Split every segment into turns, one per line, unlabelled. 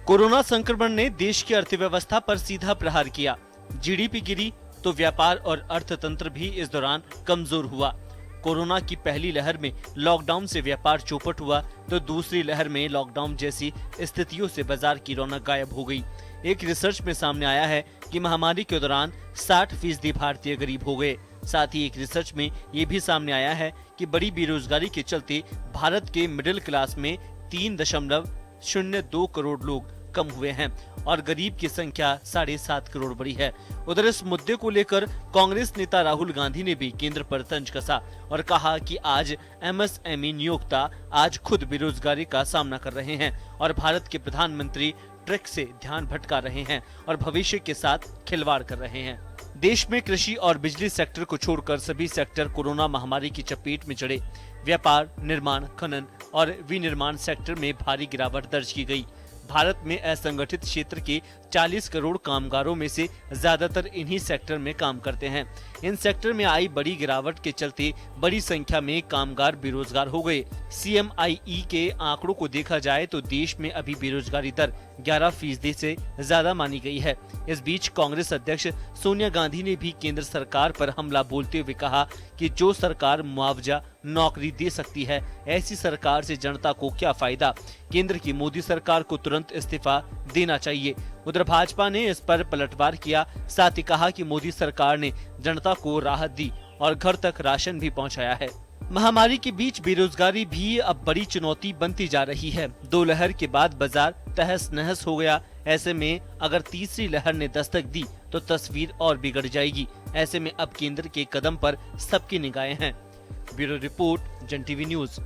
Corona संक्रमण ने देश की अर्थव्यवस्था पर सीधा प्रहार किया। जीडीपी गिरी तो व्यापार और अर्थतंत्र भी इस दौरान कमजोर हुआ। कोरोना की पहली लहर में लॉकडाउन से व्यापार चौपट हुआ तो दूसरी लहर में लॉकडाउन जैसी स्थितियों से बाजार की रौनक गायब हो गई। एक रिसर्च में सामने आया है कि महामारी के दौरान 60% भारतीय गरीब हो गए। साथ ही एक रिसर्च में ये भी सामने आया है कि बड़ी बेरोजगारी के चलते भारत के मिडिल क्लास में 3.02 करोड़ लोग कम हुए हैं और गरीब की संख्या 7.5 करोड़ बढ़ी है। उधर इस मुद्दे को लेकर कांग्रेस नेता राहुल गांधी ने भी केंद्र पर तंज कसा और कहा कि आज एमएसएमई नियोक्ता आज खुद बेरोजगारी का सामना कर रहे हैं और भारत के प्रधानमंत्री ट्रिक से ध्यान भटका रहे हैं और भविष्य के साथ खिलवाड़ कर रहे हैं। देश में कृषि और बिजली सेक्टर को छोड़कर सभी सेक्टर कोरोना महामारी की चपेट में चढ़े। व्यापार, निर्माण, खनन और विनिर्माण सेक्टर में भारी गिरावट दर्ज की गई। भारत में असंगठित क्षेत्र के 40 करोड़ कामगारों में से ज्यादातर इन्हीं सेक्टर में काम करते हैं। इन सेक्टर में आई बड़ी गिरावट के चलते बड़ी संख्या में कामगार बेरोजगार हो गए। CMIE के आंकड़ों को देखा जाए तो देश में अभी बेरोजगारी दर 11% से ज्यादा मानी गई है। इस बीच कांग्रेस अध्यक्ष सोनिया गांधी ने भी केंद्र सरकार पर हमला बोलते हुए कहा कि जो सरकार मुआवजा नौकरी दे सकती है, ऐसी सरकार से जनता को क्या फायदा। केंद्र की मोदी सरकार को तुरंत इस्तीफा देना चाहिए। उधर भाजपा ने इस पर पलटवार किया। साथ ही कहा कि मोदी सरकार ने जनता को राहत दी और घर तक राशन भी पहुंचाया है। महामारी के बीच बेरोजगारी भी अब बड़ी चुनौती बनती जा रही है। 2 लहर के बाद बाजार तहस नहस हो गया। ऐसे में अगर तीसरी लहर ने दस्तक दी तो तस्वीर और बिगड़ जाएगी। ऐसे में अब केंद्र के कदम पर सबकी निगाहें हैं। ब्यूरो रिपोर्ट, जन टीवी न्यूज।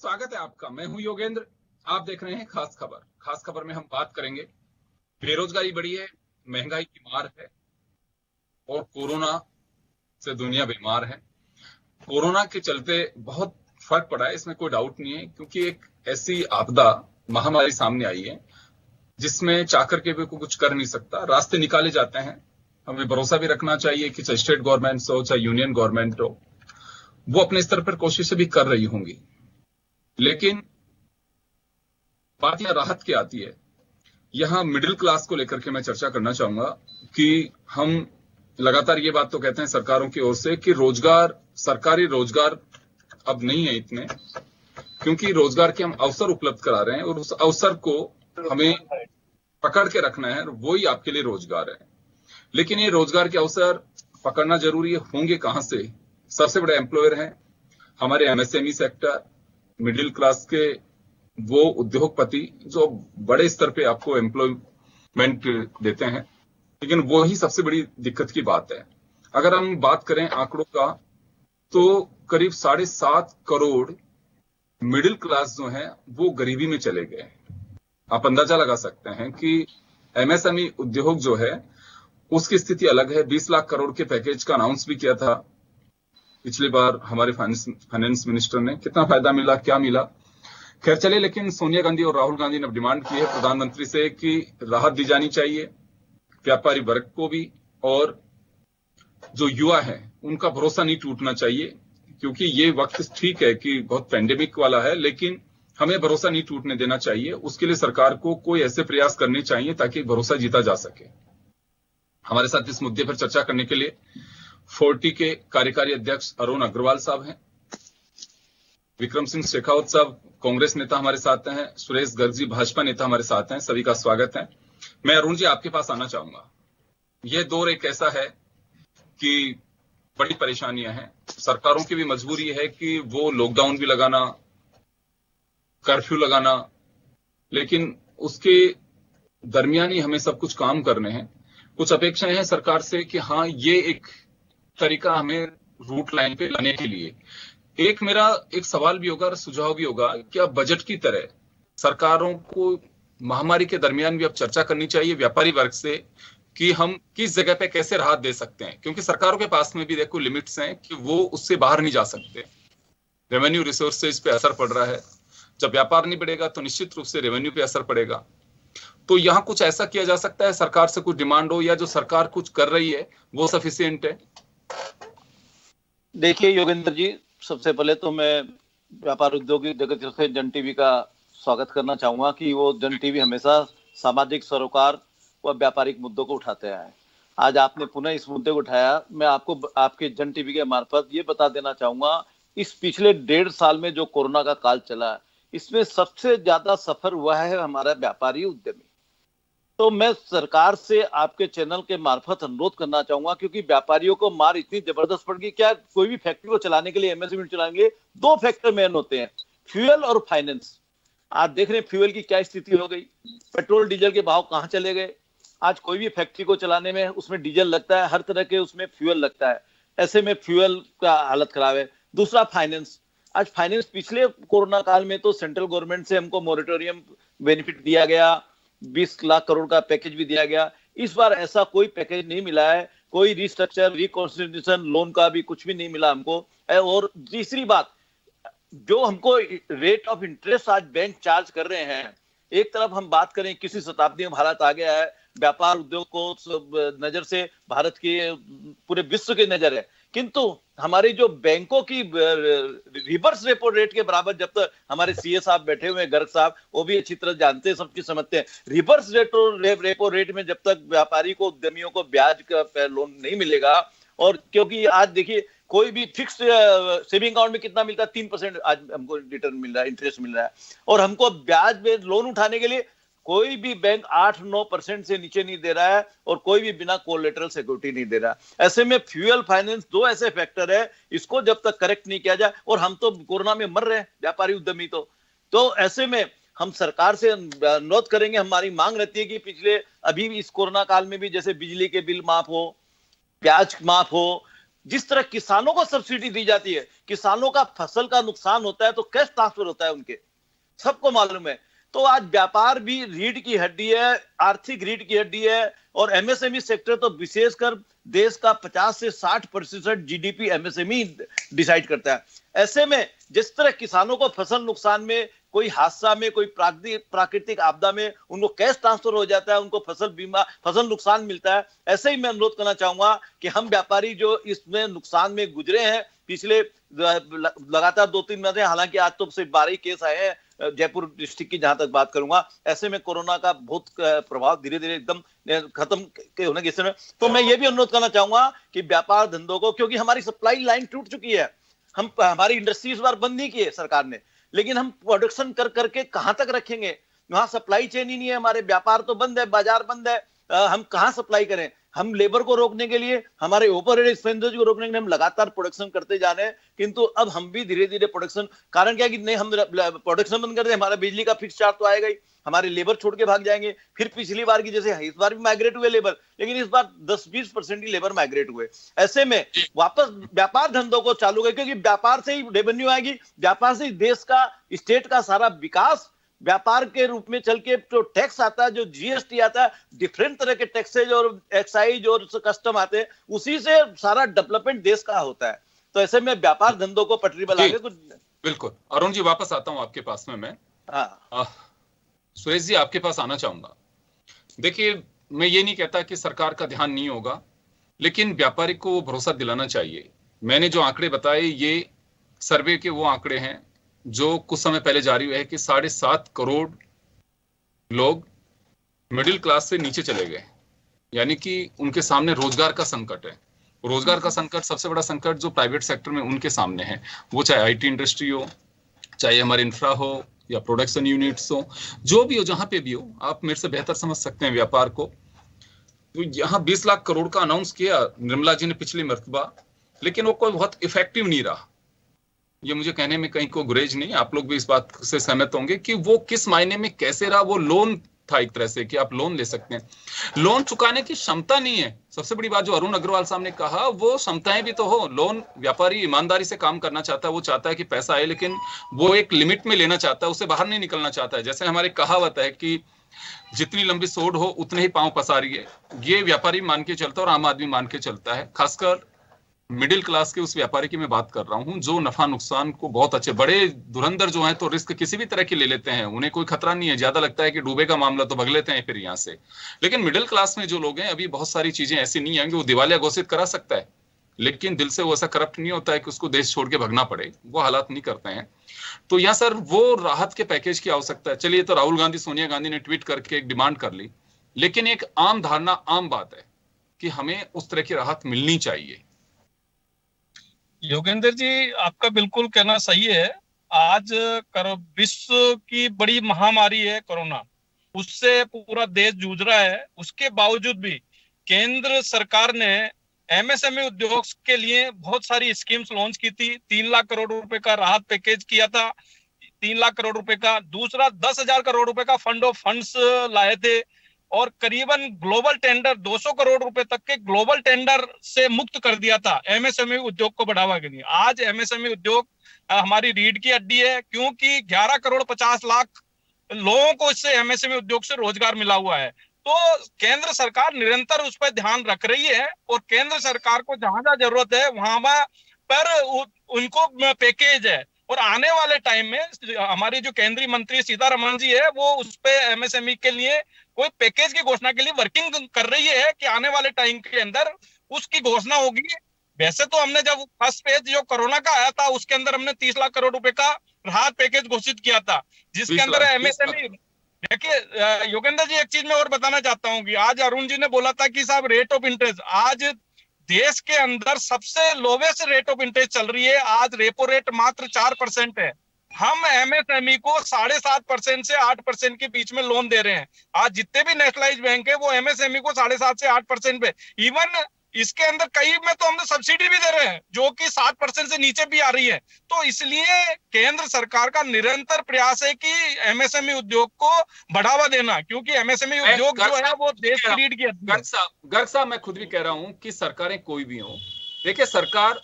स्वागत है आपका। मैं हूं योगेंद्र। आप देख रहे हैं खास खबर। खास खबर में हम बात करेंगे, बेरोजगारी बढ़ी है, महंगाई की मार है और कोरोना से दुनिया बीमार है। कोरोना के चलते बहुत फर्क पड़ा है, इसमें कोई डाउट नहीं है, क्योंकि एक ऐसी आपदा महामारी सामने आई है जिसमें चाकर के भी कोई कुछ कर नहीं सकता। रास्ते निकाले जाते हैं। हमें भरोसा भी रखना चाहिए कि चाहे स्टेट गवर्नमेंट हो चाहे यूनियन गवर्नमेंट हो, वो अपने स्तर पर कोशिशें भी कर रही होंगी। लेकिन बात यह राहत की आती है। यहां मिडिल क्लास को लेकर के मैं चर्चा करना चाहूंगा कि हम लगातार ये बात तो कहते हैं सरकारों की ओर से कि रोजगार, सरकारी रोजगार अब नहीं है इतने, क्योंकि रोजगार के हम अवसर उपलब्ध करा रहे हैं और उस अवसर को हमें पकड़ के रखना है, वो ही आपके लिए रोजगार है। लेकिन ये रोजगार के अवसर पकड़ना जरूरी है, होंगे कहां से? सबसे बड़े एम्प्लॉयर हैं हमारे एमएसएमई सेक्टर, मिडिल क्लास के वो उद्योगपति जो बड़े स्तर पे आपको एम्प्लॉयमेंट देते हैं। लेकिन वो ही सबसे बड़ी दिक्कत की बात है। अगर हम बात करें आंकड़ों का, तो करीब 7.5 करोड़ मिडिल क्लास जो है वो गरीबी में चले गए। आप अंदाजा लगा सकते हैं कि एमएसएमई उद्योग जो है उसकी स्थिति अलग है। 20 लाख करोड़ के पैकेज का अनाउंस भी किया था पिछली बार हमारे फाइनेंस मिनिस्टर ने। कितना फायदा मिला, क्या मिला, खैर चले। लेकिन सोनिया गांधी और राहुल गांधी ने डिमांड की है प्रधानमंत्री से कि राहत दी जानी चाहिए व्यापारी वर्ग को भी, और जो युवा है उनका भरोसा नहीं टूटना चाहिए, क्योंकि ये वक्त ठीक है कि बहुत पेंडेमिक वाला है, लेकिन हमें भरोसा नहीं टूटने देना चाहिए। उसके लिए सरकार को कोई ऐसे प्रयास करने चाहिए ताकि भरोसा जीता जा सके। हमारे साथ इस मुद्दे पर चर्चा करने के लिए 40 के कार्यकारी अध्यक्ष अरुण अग्रवाल साहब हैं, विक्रम सिंह शेखावत साहब कांग्रेस नेता हमारे साथ हैं, सुरेश गर्ग जी भाजपा नेता हमारे साथ हैं। सभी का स्वागत है। मैं अरुण जी आपके पास आना चाहूंगा। यह दौर एक ऐसा है कि बड़ी परेशानियां हैं। सरकारों की भी मजबूरी है कि वो लॉकडाउन भी लगाना, कर्फ्यू लगाना, लेकिन उसके दरमियान ही हमें सब कुछ काम करने हैं। कुछ अपेक्षाएं हैं सरकार से कि हाँ, ये एक तरीका हमें रूट लाइन पे लाने के लिए। एक मेरा एक सवाल भी होगा और सुझाव भी होगा, क्या बजट की तरह सरकारों को महामारी के दरमियान भी अब चर्चा करनी चाहिए व्यापारी वर्ग से कि हम किस जगह पे कैसे राहत दे सकते हैं, क्योंकि सरकारों के पास में भी देखो लिमिट्स हैं कि वो उससे बाहर नहीं जा सकते। रेवेन्यू रिसोर्सेज पे असर पड़ रहा है। जब व्यापार नहीं बढ़ेगा तो निश्चित रूप से रेवेन्यू पे असर पड़ेगा। तो यहाँ कुछ ऐसा किया जा सकता है, सरकार से कुछ डिमांड हो, या जो सरकार कुछ कर रही है वो सफिशिएंट है?
देखिए योगेंद्र जी, सबसे पहले तो मैं व्यापार उद्योगिक जगत से जन टीवी का स्वागत करना चाहूंगा कि वो जन टीवी हमेशा सामाजिक सरोकार व व्यापारिक मुद्दों को उठाते आए। आज आपने पुनः इस मुद्दे को उठाया। मैं आपको आपके जन टीवी के मार्फत ये बता देना चाहूंगा, इस पिछले 1.5 साल में जो कोरोना का काल चला, इसमें सबसे ज्यादा सफर हुआ है हमारा व्यापारी उद्यमी। तो मैं सरकार से आपके चैनल के मार्फत अनुरोध करना चाहूंगा, क्योंकि व्यापारियों को मार इतनी जबरदस्त पड़ गई। क्या कोई भी फैक्ट्री को चलाने के लिए, एमएसएमई चलाएंगे, 2 फैक्टर मेन होते हैं, फ्यूल और फाइनेंस। आज देख रहे हैं फ्यूल की क्या स्थिति हो गई, पेट्रोल डीजल के भाव कहां चले गए। आज कोई भी फैक्ट्री को चलाने में उसमें डीजल लगता है, हर तरह के उसमें फ्यूल लगता है। ऐसे में फ्यूल का हालत खराब है। दूसरा फाइनेंस। आज फाइनेंस, पिछले कोरोना काल में तो सेंट्रल गवर्नमेंट से हमको मोरेटोरियम बेनिफिट दिया गया, 20 लाख करोड़ का पैकेज भी दिया गया। इस बार ऐसा कोई पैकेज नहीं मिला है, कोई रिस्ट्रक्चर, रिकॉन्स्टिट्यूशन लोन का भी कुछ भी नहीं मिला हमको। और तीसरी बात, जो हमको रेट ऑफ इंटरेस्ट आज बैंक चार्ज कर रहे हैं, एक तरफ हम बात करें किसी शताब्दी में भारत आ गया है, व्यापार उद्योग को नजर से भारत की पूरे विश्व की नजर है, किंतु हमारी जो बैंकों की रिवर्स रेपो रेट के बराबर, जब तक हमारे सीए साहब बैठे हुए हैं, गर्ग साहब, वो भी अच्छी तरह जानते हैं, सब चीज समझते हैं, रिवर्स रेपो रेट में जब तक व्यापारी को, उद्यमियों को ब्याज का लोन नहीं मिलेगा, और क्योंकि आज देखिए कोई भी फिक्स सेविंग अकाउंट में कितना मिलता है, 3% आज हमको रिटर्न मिल रहा है, इंटरेस्ट मिल रहा है, और हमको ब्याज में लोन उठाने के लिए कोई भी बैंक 8-9% से नीचे नहीं दे रहा है, और कोई भी बिना कोलेटरल सिक्योरिटी नहीं दे रहा है। ऐसे में फ्यूल, फाइनेंस, 2 ऐसे फैक्टर है, इसको जब तक करेक्ट नहीं किया जाए, और हम तो कोरोना में मर रहे हैं व्यापारी उद्यमी, तो ऐसे में हम सरकार से अनुरोध करेंगे, हमारी मांग रहती है कि पिछले अभी इस कोरोना काल में भी जैसे बिजली के बिल माफ हो, ब्याज माफ हो, जिस तरह किसानों को सब्सिडी दी जाती है, किसानों का फसल का नुकसान होता है तो कैश ट्रांसफर होता है उनके, सबको मालूम है। तो आज व्यापार भी रीढ़ की हड्डी है, आर्थिक रीढ़ की हड्डी है, और एमएसएमई सेक्टर तो विशेषकर देश का 50 से 60% जीडीपी एमएसएमई डिसाइड करता है। ऐसे में जिस तरह किसानों को फसल नुकसान में, कोई हादसा में, कोई प्राकृतिक आपदा में उनको कैश ट्रांसफर हो जाता है, उनको फसल बीमा, फसल नुकसान मिलता है, ऐसे ही मैं अनुरोध करना चाहूंगा कि हम व्यापारी जो इसमें नुकसान में गुजरे हैं पिछले लगातार 2-3 महीने, हालांकि आज तो सिर्फ 12 केस आए हैं जयपुर डिस्ट्रिक्ट की, जहां तक बात करूंगा, ऐसे में कोरोना का बहुत प्रभाव धीरे धीरे एकदम खत्म होने के समय, तो मैं ये भी अनुरोध करना चाहूंगा कि व्यापार धंधों को, क्योंकि हमारी सप्लाई लाइन टूट चुकी है, हमारी इंडस्ट्री इस बार बंद नहीं की है सरकार ने, लेकिन हम प्रोडक्शन कर करके कहां तक रखेंगे? वहां सप्लाई चेन ही नहीं है, हमारे व्यापार तो बंद है, बाजार बंद है, हम कहां सप्लाई करें? हम लेबर को रोकने के लिए, हमारे ओवरहेड एक्सपेंसेस को रोकने के लिए हम लगातार प्रोडक्शन करते जा रहे हैं, किंतु अब हम भी धीरे धीरे प्रोडक्शन, कारण क्या कि नहीं, हम प्रोडक्शन बंद कर दे, हमारा बिजली का फिक्स चार्ज तो आएगा ही, हमारे लेबर छोड़ के भाग जाएंगे, फिर पिछली बार की जैसे इस बार भी माइग्रेट हुए लेबर, लेकिन इस बार 10-20% ही लेबर माइग्रेट हुए। ऐसे में वापस व्यापार धंधों को चालू करें, क्योंकि व्यापार से ही रेवेन्यू आएगी, व्यापार से ही देश का, स्टेट का सारा विकास व्यापार के रूप में चल के, जो टैक्स आता है, जो जीएसटी आता है, डिफरेंट तरह के टैक्सेज और एक्साइज और कस्टम आते हैं, उसी से सारा डेवलपमेंट देश का होता है। तो ऐसे में व्यापार धंधों को पटरी पर लाके कुछ।
बिल्कुल अरुण जी, वापस आता हूं आपके पास में मैं। सुरेश जी, आपके पास आना चाहूंगा। देखिए, मैं ये नहीं कहता कि सरकार का ध्यान नहीं होगा, लेकिन व्यापारी को भरोसा दिलाना चाहिए। मैंने जो आंकड़े बताए, ये सर्वे के वो आंकड़े हैं जो कुछ समय पहले जारी हुए हैं कि 7.5 करोड़ लोग मिडिल क्लास से नीचे चले गए, यानी कि उनके सामने रोजगार का संकट है। रोजगार का संकट, सबसे बड़ा संकट जो प्राइवेट सेक्टर में उनके सामने है, वो चाहे आईटी इंडस्ट्री हो, चाहे हमारे इंफ्रा हो या प्रोडक्शन यूनिट्स हो, जो भी हो, जहां पे भी हो, आप मेरे से बेहतर समझ सकते हैं व्यापार को। तो यहाँ 20 लाख करोड़ का अनाउंस किया निर्मला जी ने पिछली मर्तबा, लेकिन वो कोई बहुत इफेक्टिव नहीं रहा। ये मुझे कहने में कहीं को गुरेज नहीं, आप लोग भी इस बात से सहमत होंगे कि वो किस मायने में कैसे रहा। वो लोन था एक तरह से कि आप लोन ले सकते हैं, लोन चुकाने की क्षमता नहीं है। सबसे बड़ी बात जो अरुण अग्रवाल साहब ने कहा, वो क्षमताएं भी तो हो। लोन, व्यापारी ईमानदारी से काम करना चाहता है, वो चाहता है कि पैसा आए, लेकिन वो एक लिमिट में लेना चाहता है, उससे बाहर नहीं निकलना चाहता है। जैसे हमारे कहावत है कि जितनी लंबी सोड हो उतने ही पांव पसारी है, ये व्यापारी मान के चलता है और आम आदमी मान के चलता है। खासकर मिडिल क्लास के उस व्यापारी की मैं बात कर रहा हूं, जो नफा नुकसान को बहुत अच्छे, बड़े धुरंधर जो हैं तो रिस्क किसी भी तरह की ले लेते हैं, उन्हें कोई खतरा नहीं है, ज्यादा लगता है कि डूबेगा मामला तो भग लेते हैं फिर यहाँ से। लेकिन मिडिल क्लास में जो लोग हैं, अभी बहुत सारी चीजें ऐसी नहीं आएंगी, वो दिवालिया घोषित करा सकता है, लेकिन दिल से वो ऐसा करप्ट नहीं होता है कि उसको देश छोड़ के भगना पड़े, वो हालात नहीं करते हैं। तो यहाँ सर वो राहत के पैकेज की आवश्यकता है। चलिए, तो राहुल गांधी, सोनिया गांधी ने ट्वीट करके एक डिमांड कर ली, लेकिन एक आम धारणा, आम बात है कि हमें उस तरह की राहत मिलनी चाहिए।
योगेंद्र जी, आपका बिल्कुल कहना सही है। आज विश्व की बड़ी महामारी है कोरोना, उससे पूरा देश जूझ रहा है। उसके बावजूद भी केंद्र सरकार ने एमएसएमई उद्योग के लिए बहुत सारी स्कीम्स लॉन्च की थी। 3 लाख करोड़ रुपए का राहत पैकेज किया था, 3 लाख करोड़ रुपए का। दूसरा 10,000 करोड़ रुपए का फंड ऑफ फंड्स लाए थे, और करीबन ग्लोबल टेंडर 200 करोड़ रुपए तक के ग्लोबल टेंडर से मुक्त कर दिया था एमएसएमई उद्योग को बढ़ावा के लिए। आज एमएसएमई उद्योग हमारी रीढ़ की हड्डी है, क्योंकि 11 करोड़ 50 लाख लोगों को इससे एमएसएमई उद्योग से रोजगार मिला हुआ है। तो केंद्र सरकार निरंतर उस पर ध्यान रख रही है, और केंद्र सरकार को जहां जहां जरूरत है वहां पर उनको पैकेज है। और आने वाले टाइम में हमारी जो केंद्रीय मंत्री सीतारमण जी है, वो उस पे एमएसएमई के लिए कोई पैकेज की घोषणा के लिए वर्किंग कर रही है कि आने वाले टाइम के अंदर उसकी घोषणा होगी। वैसे तो हमने जब फर्स्ट पेज जो कोरोना का आया था, उसके अंदर हमने 30 लाख करोड़ रुपए का राहत पैकेज घोषित किया था, जिसके अंदर एमएसएमई। देखिए योगेंद्र जी, एक चीज मैं और बताना चाहता हूँ कि आज अरुण जी ने बोला था कि साहब रेट ऑफ इंटरेस्ट, आज देश के अंदर सबसे लोवेस्ट रेट ऑफ इंटरेस्ट चल रही है। आज रेपो रेट मात्र 4% है। हम एमएसएमई को 7.5% से 8% के बीच में लोन दे रहे हैं। आज जितने भी नेशनलाइज बैंक है, वो एमएसएमई को 7.5 से 8% पे, इवन इसके अंदर कई में तो हमने सब्सिडी भी दे रहे हैं, जो कि 7% से नीचे भी आ रही है। तो इसलिए केंद्र सरकार का निरंतर प्रयास है कि एमएसएमई उद्योग को बढ़ावा देना, क्योंकि एमएसएमई उद्योग जो है वो देश की रीढ़ की हड्डी है।
गर्ग साहब, मैं खुद भी कह रहा हूं कि सरकारें कोई भी हो, देखिए, सरकार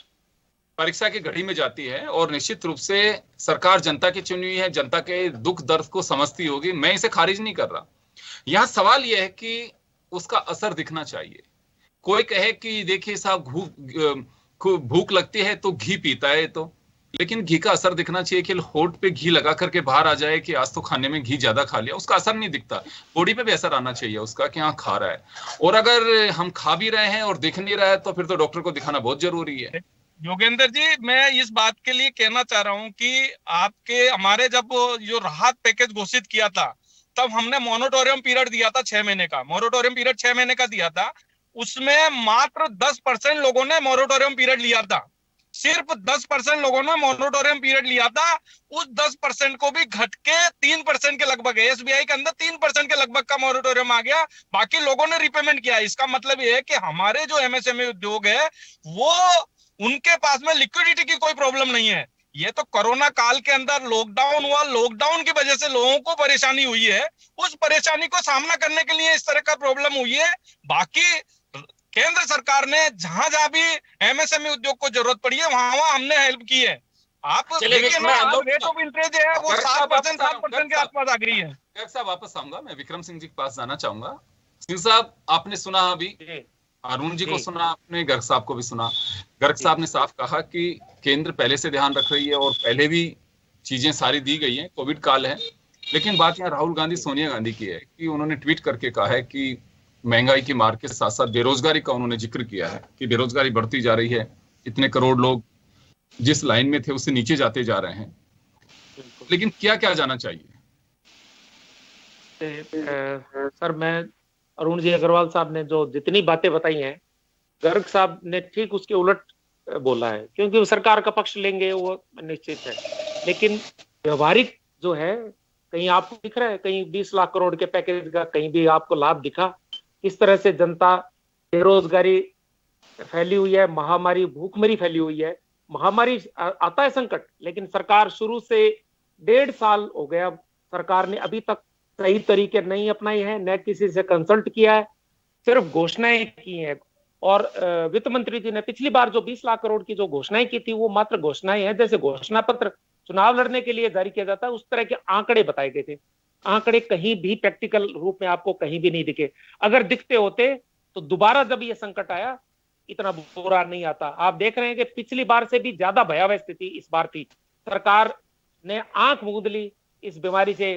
परीक्षा की घड़ी में जाती है और निश्चित रूप से सरकार जनता की चुनी हुई है, जनता के दुख दर्द को समझती होगी, मैं इसे खारिज नहीं कर रहा। यहाँ सवाल यह है कि उसका असर दिखना चाहिए। कोई कहे कि देखिए साहब, भूख लगती है तो घी पीता है, तो लेकिन घी का असर दिखना चाहिए कि होठ पे घी लगा करके बाहर आ जाए कि आज तो खाने में घी ज्यादा खा लिया, उसका असर नहीं दिखता। बॉडी पे भी असर आना चाहिए उसका कि हाँ खा रहा है। और अगर हम खा भी रहे हैं और दिख नहीं रहा है तो फिर तो डॉक्टर को दिखाना बहुत जरूरी है।
योगेंद्र जी, मैं इस बात के लिए कहना चाह रहा हूं कि आपके हमारे जब जो राहत पैकेज घोषित किया था, तब हमने मोनिटोरियम पीरियड दिया था 6 महीने का। मोनिटोरियम पीरियड 6 महीने का दिया था। उसमें मात्र 10% लोगों ने मोनिटोरियम पीरियड लिया था। सिर्फ 10% लोगों ने मोनिटोरियम पीरियड लिया था। उस 10% को भी घट के 3% के लगभग है। एसबीआई के अंदर 3% के लगभग का मोनिटोरियम आ गया। बाकी लोगों ने रिपेमेंट किया। इसका मतलब ये है कि हमारे जो एमएसएमई उद्योग है, वो उनके पास में लिक्विडिटी की कोई प्रॉब्लम नहीं है। ये तो कोरोना काल के अंदर लॉकडाउन हुआ, लॉकडाउन की वजह से लोगों को परेशानी हुई है। उस परेशानी को सामना करने के लिए इस तरह का प्रॉब्लम हुई है। बाकी केंद्र सरकार ने जहां जहां भी एमएसएमई उद्योग को जरूरत पड़ी है, वहां वहां हमने हेल्प की है। आप देखिए ना, रेट ऑफ इंटरेस्ट है वो 7% के आसपास आ गई है।
गर्ग साहब वापस आऊंगा, मैं विक्रम सिंह जी के पास जाना चाहूंगा। सिंह साहब, आपने सुना अभी, अरुण जी को सुना आपने, गर्ग साहब को भी सुना। गर्ग साहब ने साफ कहा कि केंद्र पहले से ध्यान रख रही है और पहले भी चीजें सारी दी गई हैं, कोविड काल है। लेकिन बात यहाँ राहुल गांधी सोनिया गांधी की है कि उन्होंने ट्वीट करके कहा है कि महंगाई की मार के साथ साथ बेरोजगारी का उन्होंने जिक्र किया है कि बेरोजगारी बढ़ती जा रही है, इतने करोड़ लोग जिस लाइन में थे उससे नीचे जाते जा रहे हैं। लेकिन क्या क्या जाना चाहिए?
सर, मैं अरुण जी अग्रवाल साहब ने जो जितनी बातें बताई हैं, गर्ग साहब ने ठीक उसके उलट बोला है, क्योंकि वो सरकार का पक्ष लेंगे वो निश्चित है। लेकिन व्यवहारिक जो है, कहीं आपको दिख रहा है कहीं 20 लाख करोड़ के पैकेज का कहीं भी आपको लाभ दिखा? किस तरह से जनता, बेरोजगारी फैली हुई है, महामारी भूखमरी फैली हुई है। महामारी आता है संकट, लेकिन सरकार शुरू से 1.5 साल हो गया, सरकार ने अभी तक सही तरीके नहीं अपनाई है, न किसी से कंसल्ट किया है, सिर्फ घोषणाएं की हैं। और वित्त मंत्री जी ने पिछली बार जो 20 लाख करोड़ की जो घोषणाएं की थी, वो मात्र घोषणाएं हैं। जैसे घोषणा पत्र चुनाव लड़ने के लिए जारी किया जाता है, उस तरह के आंकड़े बताए गए थे। आंकड़े कहीं भी प्रैक्टिकल रूप में आपको कहीं भी नहीं दिखे। अगर दिखते होते तो दोबारा जब ये संकट आया, इतना बुरा नहीं आता। आप देख रहे हैं कि पिछली बार से भी ज्यादा भयावह स्थिति इस बार थी। सरकार ने आंख मूंद ली इस बीमारी से,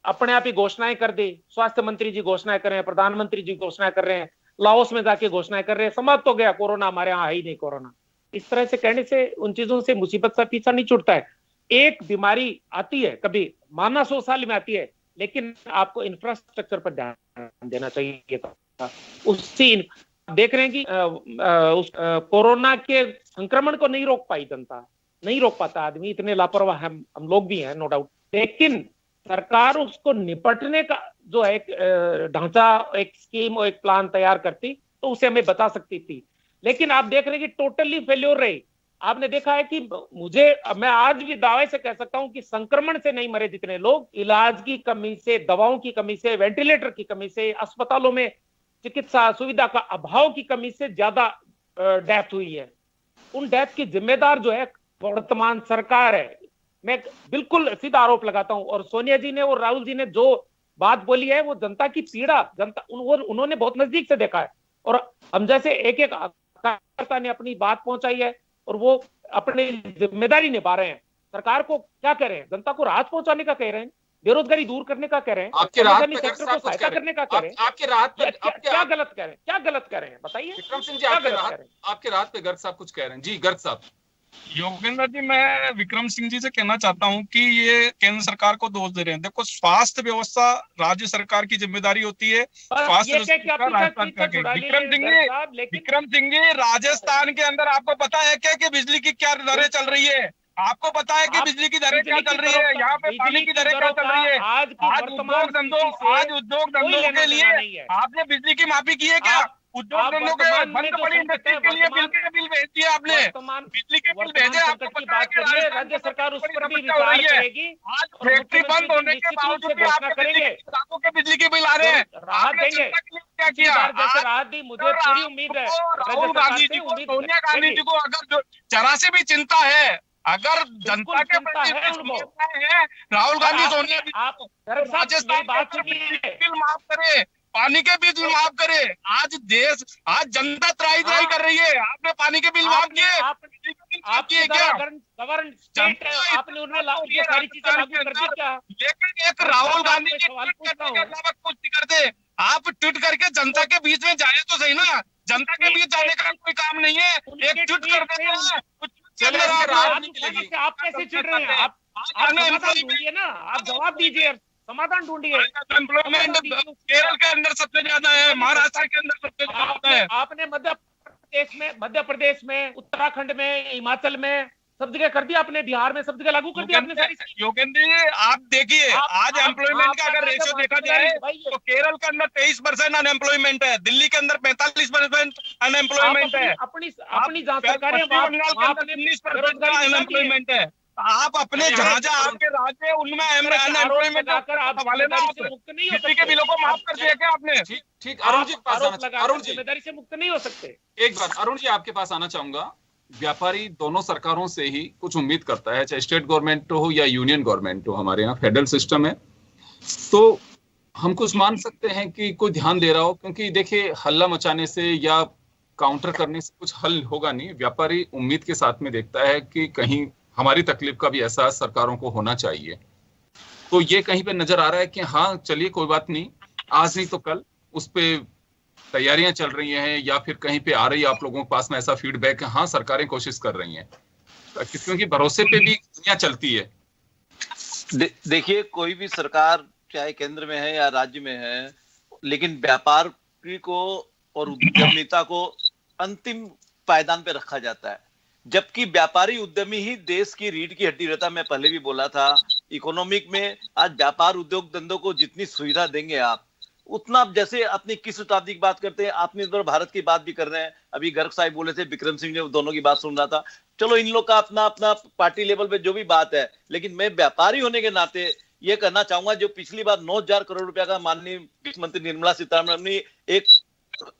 अपने आप ही घोषणाएं कर दी। स्वास्थ्य मंत्री जी घोषणाएं कर रहे हैं, प्रधानमंत्री जी घोषणाएं कर रहे हैं, लाओस में जाके घोषणाएं कर रहे हैं, समाप्त हो गया कोरोना, हमारे यहाँ है ही नहीं कोरोना। इस तरह से कहने से उन चीजों से मुसीबत सा पीछा नहीं छूटता है। एक बीमारी आती है, कभी माना 100 साल में आती है, लेकिन आपको इंफ्रास्ट्रक्चर पर ध्यान देना चाहिए था। उससे देख रहे हैं कि कोरोना के संक्रमण को नहीं रोक पाई जनता, नहीं रोक पाता आदमी, इतने लापरवाह हम लोग भी हैं, नो डाउट। लेकिन सरकार उसको निपटने का जो है एक ढांचा, एक स्कीम और एक प्लान तैयार करती तो उसे हमें बता सकती थी। लेकिन आप देख रहे हैं कि टोटली फेल्योर रही। आपने देखा है कि मैं आज भी दावे से कह सकता हूं कि संक्रमण से नहीं मरे जितने लोग, इलाज की कमी से, दवाओं की कमी से, वेंटिलेटर की कमी से, अस्पतालों में चिकित्सा सुविधा का अभाव की कमी से ज्यादा डेथ हुई है। उन डेथ की जिम्मेदार जो है वर्तमान सरकार है। मैं बिल्कुल सीधा आरोप लगाता हूं। और सोनिया जी ने और राहुल जी ने जो बात बोली है, वो जनता की पीड़ा, उन्होंने बहुत नजदीक से देखा है। और हम जैसे एक एक कार्यकर्ता ने अपनी बात पहुंचाई है और वो अपनी जिम्मेदारी निभा रहे हैं। सरकार को क्या कह रहे हैं? जनता को राहत पहुंचाने का कह रहे हैं, बेरोजगारी दूर करने का कह रहे हैं,
आपके राहत पे
सेक्टर को सहायता करने का कह रहे हैं।
आपके राहत पे
क्या गलत कह रहे हैं? क्या गलत कह रहे हैं बताइए?
विक्रम सिंह जी, आपके राहत पे गर्ग साहब कुछ कह रहे हैं। जी गर्ग साहब।
योगेंद्र जी, मैं विक्रम सिंह जी से कहना चाहता हूं कि ये केंद्र सरकार को दोष दे रहे हैं। देखो, स्वास्थ्य व्यवस्था राज्य सरकार की जिम्मेदारी होती है। स्वास्थ्य विक्रम सिंह जी, राजस्थान के अंदर आपको पता है क्या कि बिजली की क्या दरें चल रही है? आपको पता है कि बिजली की दरें क्या चल रही है? यहाँ पे पानी की दरें क्या चल रही है? आज उद्योग धंधों के लिए आपने बिजली की माफी की है क्या? उद्योग धंधों के बंद पड़ी इंडस्ट्री के लिए बिल भेज दिए आपने, बिजली के बिल भेजे, आपको पता है कि
राज्य सरकार उस पर भी
हो
विचार
रही है।
करेगी।
आज फैक्ट्री बंद होने के बावजूद भी आपके बिजली के बिल आ रहे हैं,
राहत देंगे।
क्या किया?
जैसे राहत दी, मुझे पूरी उम्मीद है
राहुल गांधी जी को, सोनिया गांधी जी को अगर जरा से भी चिंता है, अगर जनता के प्रति है, राहुल गांधी सोनिया राजस्थान बिल माफ करे, पानी के बिल माफ करे। आज जनता त्राही कर रही है, आपने पानी के बिल माफ किए,
आपने क्या गवर्न स्टेट है, आपने उन्हें ये सारी चीजें लागू कर दी क्या?
लेकिन एक राहुल गांधी जी ट्वीट करने के अलावा कुछ नहीं करते। आप ट्वीट करके जनता के बीच में जाए तो सही ना, जनता के बीच जाने का कोई काम नहीं है, एक ट्वीट कर देते हैं।
आप कैसे चिढ़ रहे हैं? आप समाधान ढूंढिए ना, आप जवाब दीजिए, समाधान ढूंढिए।
एम्प्लॉयमेंट केरल के अंदर सबसे ज्यादा है, महाराष्ट्र के अंदर सबसे ज्यादा है।
आपने मध्य प्रदेश में, उत्तराखंड में, हिमाचल में सब जगह कर दिया आपने, बिहार में सब जगह लागू कर दिया आपने।
योगेंद्र जी आप देखिए, आज एम्प्लॉयमेंट का अगर रेशियो देखा जाए तो केरल के अंदर 23% अनएम्प्लॉयमेंट है, दिल्ली के अंदर 45% अनएम्प्लॉयमेंट है,
अपनी जहाँ सरकारें
अनएम्प्लॉयमेंट है। आप अपने जहाँ आपके राज्य उनमें अनएम्प्लॉयमेंट मुक्त नहीं हो सकते। के बिलों को माफ कर दिया क्या आपने?
ठीक अरुण जी, अरुण जी
जिम्मेदारी से मुक्त नहीं हो सकते।
एक बात अरुण जी आपके पास आना चाहूंगा। व्यापारी दोनों सरकारों से ही कुछ उम्मीद करता है, चाहे स्टेट गवर्नमेंट हो या यूनियन गवर्नमेंट हो, हमारे यहाँ फेडरल सिस्टम है, तो हम कुछ मान सकते हैं कि कोई ध्यान दे रहा हो, क्योंकि देखिए हल्ला मचाने से या काउंटर करने से कुछ हल होगा नहीं। व्यापारी उम्मीद के साथ में देखता है कि कहीं हमारी तकलीफ का भी एहसास सरकारों को होना चाहिए। तो ये कहीं पे नजर आ रहा है कि हाँ चलिए कोई बात नहीं, आज नहीं तो कल उस पे तैयारियां चल रही हैं, या फिर कहीं पे आ रही है आप लोगों के पास में ऐसा फीडबैक है, हाँ सरकारें कोशिश कर रही हैं, क्योंकि भरोसे पे भी दुनिया चलती है।
देखिए कोई भी सरकार चाहे केंद्र में है या राज्य में है, लेकिन व्यापारी को और उद्यमिता को अंतिम पायदान पे रखा जाता है, जबकि व्यापारी उद्यमी ही देश की रीढ़ की हड्डी रहता है। मैं पहले भी बोला था, इकोनॉमिक में आज व्यापार उद्योग धंधों को जितनी सुविधा देंगे आप, उतना आप जैसे अपनी किस शताब्दी की बात करते हैं, आपने इधर भारत की बात भी कर रहे हैं, अभी गर्ग साहब बोले थे, विक्रम सिंह ने दोनों की बात सुन रहा था। चलो इन लोग का अपना अपना पार्टी लेवल पे जो भी बात है, लेकिन मैं व्यापारी होने के नाते ये कहना चाहूंगा, जो पिछली बार 9,000 करोड़ रुपया का माननीय वित्त मंत्री निर्मला सीतारमण ने एक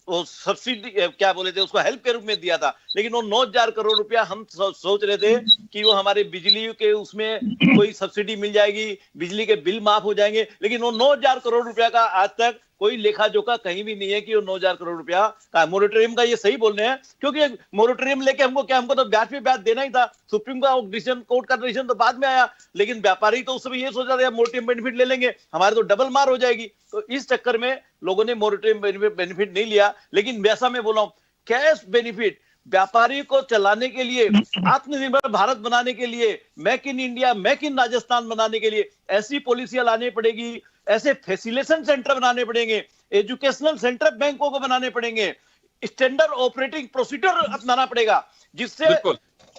वो सब्सिडी क्या बोले थे उसको हेल्प के रूप में दिया था, लेकिन वो 9,000 करोड़ रुपया हम सोच रहे थे कि वो हमारे बिजली के उसमें कोई सब्सिडी मिल जाएगी, बिजली के बिल माफ हो जाएंगे, लेकिन वो 9,000 करोड़ रुपया का आज तक कोई लेखा जोखा कहीं भी नहीं है कि वो 9,000 करोड़ रुपया का मोरेटोरियम का। ये सही बोल रहे हैं, क्योंकि मोरेटोरियम लेके हमको तो ब्याज पे ब्याज देना ही था। सुप्रीम कोर्ट का डिसीजन तो बाद में आया, लेकिन व्यापारी तो उस समय ये सोचा था मोरेटोरियम बेनिफिट ले लेंगे, हमारे तो डबल मार हो जाएगी। तो इस चक्कर में लोगों ने मोरेटोरियम बेनिफिट नहीं लिया। लेकिन वैसा मैं बोला हूं, कैश बेनिफिट व्यापारी को चलाने के लिए, आत्मनिर्भर भारत बनाने के लिए, make in India, make in Rajasthan बनाने के लिए ऐसी पॉलिसियां लानी पड़ेगी, ऐसे फैसिलिटेशन सेंटर बनाने पड़ेंगे, एजुकेशनल सेंटर बैंकों को बनाने पड़ेंगे, स्टैंडर्ड ऑपरेटिंग प्रोसीजर अपनाना पड़ेगा, जिससे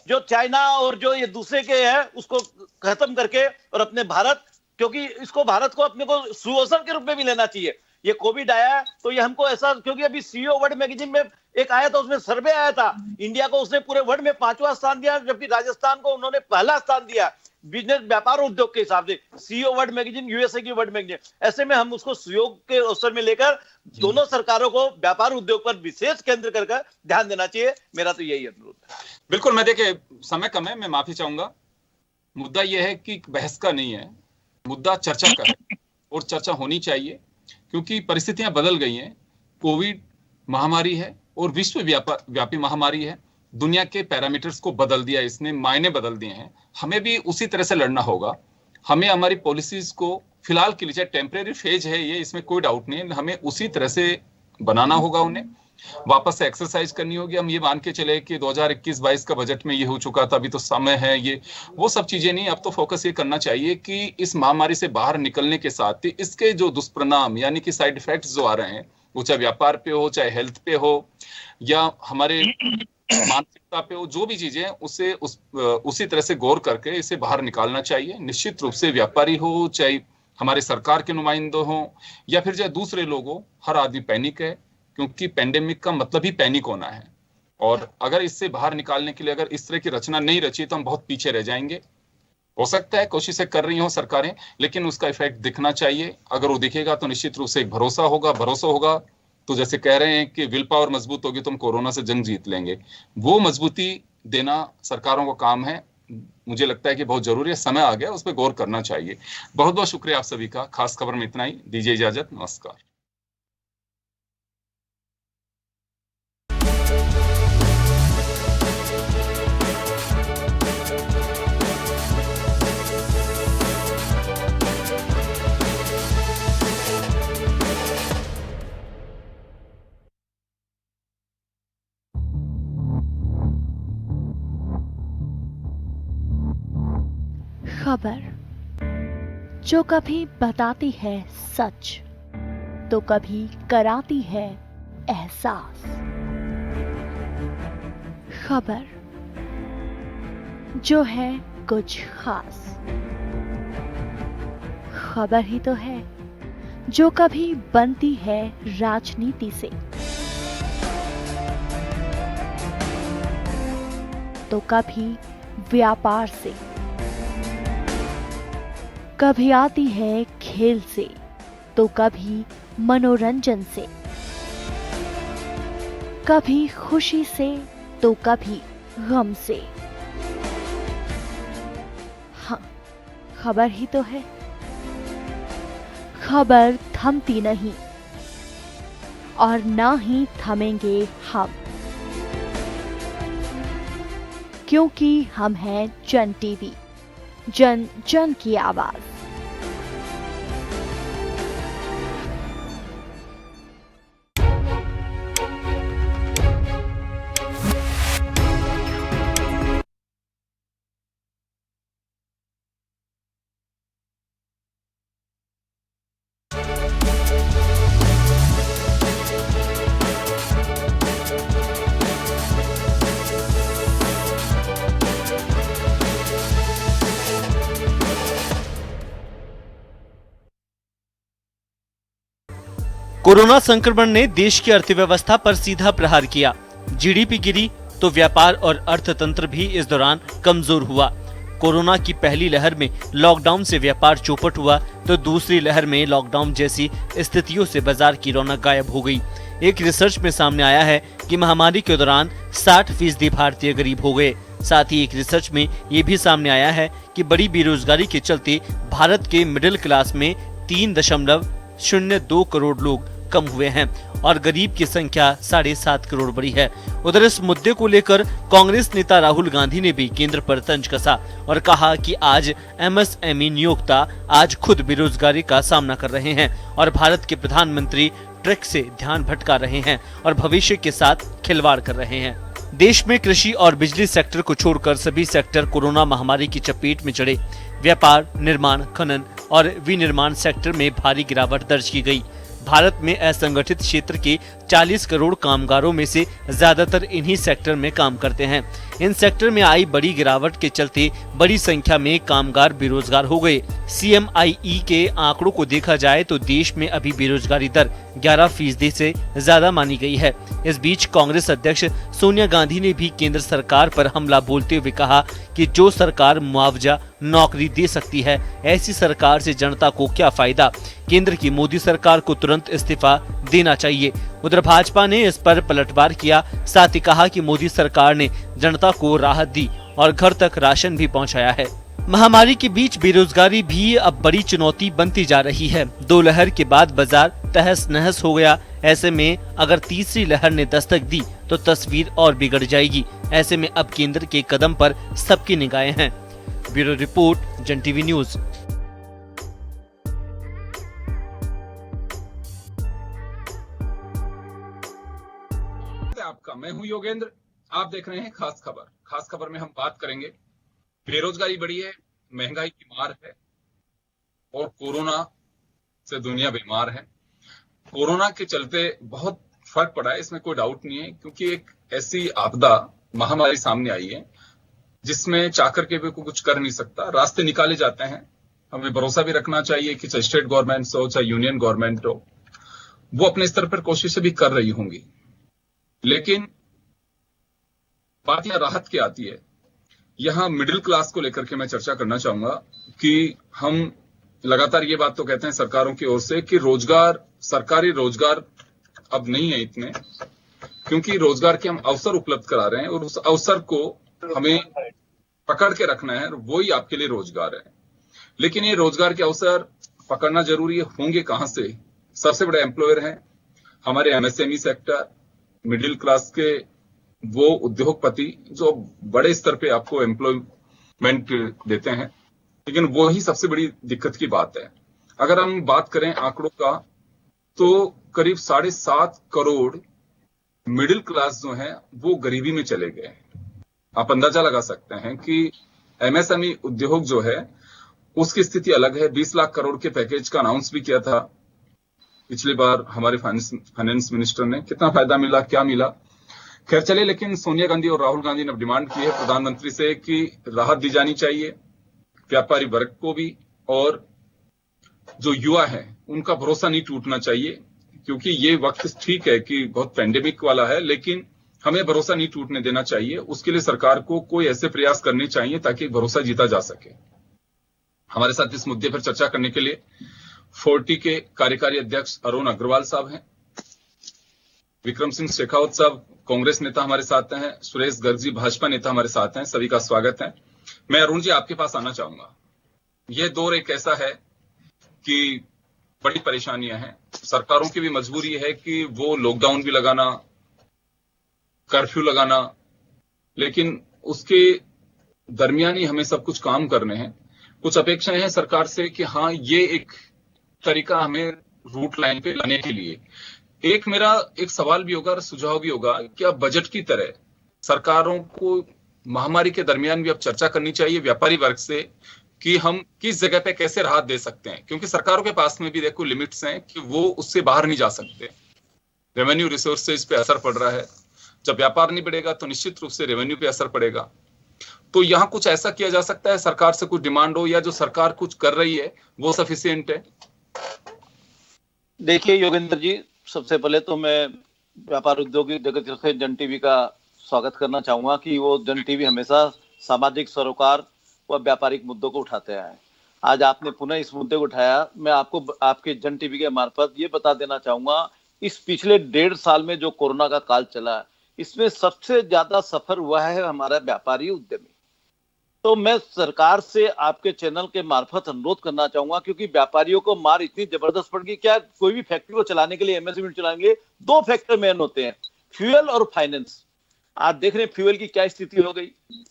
जो चाइना और जो ये दूसरे के हैं उसको खत्म करके और अपने भारत, क्योंकि इसको भारत को अपने को सुअवसर के रूप में भी लेना चाहिए। ये कोविड आया तो ये हमको ऐसा, क्योंकि अभी सीईओ वर्ल्ड मैगजीन में एक आया था, उसमें सर्वे आया था, इंडिया को उसने पूरे वर्ल्ड में 5वां स्थान दिया, जबकि राजस्थान को उन्होंने पहला स्थान दिया बिजनेस व्यापार उद्योग के हिसाब से, सीईओ वर्ल्ड मैगजीन, यूएसए की वर्ल्ड मैगजीन। ऐसे में हम उसको सहयोग के अवसर में लेकर दोनों सरकारों को व्यापार उद्योग पर विशेष केंद्र कर ध्यान देना चाहिए। मेरा तो यही अनुरोध है।
बिल्कुल, मैं देखिए समय कम है, मैं माफी चाहूंगा। मुद्दा यह है कि बहस का नहीं है, मुद्दा चर्चा का है, और चर्चा होनी चाहिए, क्योंकि परिस्थितियां बदल गई हैं। कोविड महामारी है और विश्व व्यापी महामारी है, दुनिया के पैरामीटर्स को बदल दिया, इसने मायने बदल दिए हैं। हमें भी उसी तरह से लड़ना होगा। हमें हमारी पॉलिसीज को फिलहाल के लिए, चाहे टेम्परेरी फेज है ये, इसमें कोई डाउट नहीं है, हमें उसी तरह से बनाना होगा, उन्हें वापस से एक्सरसाइज करनी होगी। हम ये मान के चले कि 2021-22 का बजट में ये हो चुका था, अभी तो समय है, ये वो सब चीजें नहीं। अब तो फोकस ये करना चाहिए कि इस महामारी से बाहर निकलने के साथ ही इसके जो दुष्परिणाम यानी कि साइड इफेक्ट्स जो आ रहे हैं, वो चाहे व्यापार पे हो, चाहे हेल्थ पे हो, या हमारे मानसिकता पे हो, जो भी चीजें हैं उसे उसी तरह से गौर करके इसे बाहर निकालना चाहिए। निश्चित रूप से व्यापारी हो, चाहे हमारे सरकार के नुमाइंदे हो, या फिर चाहे दूसरे लोग हो, हर आदमी पैनिक है, क्योंकि पेंडेमिक का मतलब ही पैनिक होना है। और अगर इससे बाहर निकालने के लिए अगर इस तरह की रचना नहीं रची तो हम बहुत पीछे रह जाएंगे। हो सकता है कोशिशें कर रही हों सरकारें, लेकिन उसका इफेक्ट दिखना चाहिए। अगर वो दिखेगा तो निश्चित रूप से एक भरोसा होगा तो जैसे कह रहे हैं कि विल पावर मजबूत होगी तो हम कोरोना से जंग जीत लेंगे। वो मजबूती देना सरकारों का काम है। मुझे लगता है कि बहुत जरूरी है, समय आ गया, उस पर गौर करना चाहिए। बहुत बहुत शुक्रिया आप सभी का। खास खबर में इतना ही। दीजिए इजाजत। नमस्कार।
खबर जो कभी बताती है सच तो कभी कराती है एहसास। खबर जो है कुछ खास। खबर ही तो है जो कभी बनती है राजनीति से तो कभी व्यापार से, कभी आती है खेल से तो कभी मनोरंजन से, कभी खुशी से तो कभी गम से। हाँ, खबर ही तो है। खबर थमती नहीं और ना ही थमेंगे हम, क्योंकि हम हैं जन टीवी, जन जन की आवाज।
कोरोना संक्रमण ने देश की अर्थव्यवस्था पर सीधा प्रहार किया। जीडीपी गिरी तो व्यापार और अर्थतंत्र भी इस दौरान कमजोर हुआ। कोरोना की पहली लहर में लॉकडाउन से व्यापार चौपट हुआ तो दूसरी लहर में लॉकडाउन जैसी स्थितियों से बाजार की रौनक गायब हो गई। एक रिसर्च में सामने आया है कि महामारी के दौरान 60% भारतीय गरीब हो गए। साथ ही एक रिसर्च में ये भी सामने आया है कि बड़ी बेरोजगारी के चलते भारत के मिडिल क्लास में 3.02 करोड़ लोग कम हुए हैं और गरीब की संख्या 7.5 करोड़ बढ़ी है। उधर इस मुद्दे को लेकर कांग्रेस नेता राहुल गांधी ने भी केंद्र पर तंज कसा और कहा कि आज एमएसएमई नियोक्ता आज खुद बेरोजगारी का सामना कर रहे हैं और भारत के प्रधानमंत्री ट्रैक से ध्यान भटका रहे हैं और भविष्य के साथ खिलवाड़ कर रहे हैं। देश में कृषि और बिजली सेक्टर को छोड़कर सभी सेक्टर कोरोना महामारी की चपेट में चढ़े। व्यापार, निर्माण, खनन और विनिर्माण सेक्टर में भारी गिरावट दर्ज की गई। भारत में असंगठित क्षेत्र के 40 करोड़ कामगारों में से ज्यादातर इन्हीं सेक्टर में काम करते हैं। इन सेक्टर में आई बड़ी गिरावट के चलते बड़ी संख्या में कामगार बेरोजगार हो गए। CMIE के आंकड़ों को देखा जाए तो देश में अभी बेरोजगारी दर 11% से ज्यादा मानी गई है। इस बीच कांग्रेस अध्यक्ष सोनिया गांधी ने भी केंद्र सरकार पर हमला बोलते हुए कहा कि जो सरकार मुआवजा नौकरी दे सकती है, ऐसी सरकार से जनता को क्या फायदा। केंद्र की मोदी सरकार को तुरंत इस्तीफा देना चाहिए। उधर भाजपा ने इस पर पलटवार किया। साथ ही कहा कि मोदी सरकार ने जनता को राहत दी और घर तक राशन भी पहुंचाया है। महामारी के बीच बेरोजगारी भी अब बड़ी चुनौती बनती जा रही है। 2 लहर के बाद बाजार तहस नहस हो गया। ऐसे में अगर तीसरी लहर ने दस्तक दी तो तस्वीर और बिगड़ जाएगी। ऐसे में अब केंद्र के कदम पर सबकी निगाहें हैं। ब्यूरो रिपोर्ट, जन टीवी न्यूज।
आपका मैं हूं योगेंद्र। आप देख रहे हैं खास खबर। खास खबर में हम बात करेंगे बेरोजगारी बढ़ी है, महंगाई की मार है और कोरोना से दुनिया बीमार है। कोरोना के चलते बहुत फर्क पड़ा है, इसमें कोई डाउट नहीं है, क्योंकि एक ऐसी आपदा महामारी सामने आई है जिसमें चाकर के भी कुछ कर नहीं सकता। रास्ते निकाले जाते हैं। हमें भरोसा भी रखना चाहिए कि चाहे स्टेट गवर्नमेंट हो चाहे यूनियन गवर्नमेंट हो, वो अपने स्तर पर कोशिशें भी कर रही होंगी, लेकिन बात यहां राहत की आती है। यहां मिडिल क्लास को लेकर के मैं चर्चा करना चाहूंगा कि हम लगातार ये बात तो कहते हैं सरकारों की ओर से कि रोजगार, सरकारी रोजगार अब नहीं है इतने, क्योंकि रोजगार के हम अवसर उपलब्ध करा रहे हैं और उस अवसर को हमें पकड़ के रखना है, वो ही आपके लिए रोजगार है। लेकिन ये रोजगार के अवसर पकड़ना जरूरी है, होंगे कहां से? सबसे बड़े एम्प्लॉयर हैं हमारे एमएसएमई सेक्टर, मिडिल क्लास के वो उद्योगपति जो बड़े स्तर पे आपको एम्प्लॉयमेंट देते हैं, लेकिन वो ही सबसे बड़ी दिक्कत की बात है। अगर हम बात करें आंकड़ों का, तो करीब 7.5 करोड़ मिडिल क्लास जो है वो गरीबी में चले गए। आप अंदाजा लगा सकते हैं कि एमएसएमई उद्योग जो है उसकी स्थिति अलग है। 20 लाख करोड़ के पैकेज का अनाउंस भी किया था पिछली बार हमारे फाइनेंस मिनिस्टर ने। कितना फायदा मिला, क्या मिला, खैर चले। लेकिन सोनिया गांधी और राहुल गांधी ने डिमांड की है प्रधानमंत्री से कि राहत दी जानी चाहिए व्यापारी वर्ग को भी, और जो युवा है उनका भरोसा नहीं टूटना चाहिए, क्योंकि ये वक्त ठीक है कि बहुत पैंडेमिक वाला है, लेकिन हमें भरोसा नहीं टूटने देना चाहिए। उसके लिए सरकार को कोई ऐसे प्रयास करने चाहिए ताकि भरोसा जीता जा सके। हमारे साथ इस मुद्दे पर चर्चा करने के लिए 40 के कार्यकारी अध्यक्ष अरुण अग्रवाल साहब हैं, विक्रम सिंह शेखावत साहब कांग्रेस नेता हमारे साथ हैं, सुरेश गर्ग जी भाजपा नेता हमारे साथ हैं। सभी का स्वागत है। मैं अरुण जी आपके पास आना चाहूंगा। यह दौर एक ऐसा है कि बड़ी परेशानियां हैं, सरकारों की भी मजबूरी है कि वो लॉकडाउन भी लगाना, कर्फ्यू लगाना, लेकिन उसके दरमियान ही हमें सब कुछ काम करने हैं। कुछ अपेक्षाएं हैं सरकार से कि हाँ ये एक तरीका हमें रूट लाइन पे लाने के लिए। एक मेरा एक सवाल भी होगा और सुझाव भी होगा, क्या बजट की तरह सरकारों को महामारी के दरमियान भी अब चर्चा करनी चाहिए व्यापारी वर्ग से कि हम किस जगह पे कैसे राहत दे सकते हैं, क्योंकि सरकारों के पास में भी देखो लिमिट्स हैं कि वो उससे बाहर नहीं जा सकते। रेवेन्यू रिसोर्सेज पे असर पड़ रहा है, जब व्यापार नहीं बढ़ेगा तो निश्चित रूप से रेवेन्यू पे असर पड़ेगा। तो यहाँ कुछ ऐसा किया जा सकता है, सरकार से कुछ डिमांड हो, या जो सरकार कुछ कर रही है वो सफिशिएंट है?
देखिए योगेंद्र जी, सबसे पहले तो मैं व्यापार उद्योग जगत से जन टीवी का स्वागत करना चाहूंगा कि वो जन टीवी हमेशा सामाजिक सरोकार व व्यापारिक मुद्दों को उठाते आए। आज आपने पुनः इस मुद्दे को उठाया। मैं आपको आपके जन टीवी के मार्फत ये बता देना चाहूंगा, इस पिछले 1.5 साल में जो कोरोना का काल चला, इसमें सबसे ज्यादा सफर हुआ है हमारा व्यापारी उद्यमी। तो मैं सरकार से आपके चैनल के मार्फत अनुरोध करना चाहूंगा, क्योंकि व्यापारियों को मार इतनी जबरदस्त पड़ गई। क्या कोई भी फैक्ट्री को चलाने के लिए, एमएसएमई चलाएंगे, 2 फैक्टर मेन होते हैं, फ्यूल और फाइनेंस। आज देख रहे हैं फ्यूल की क्या स्थिति हो गई,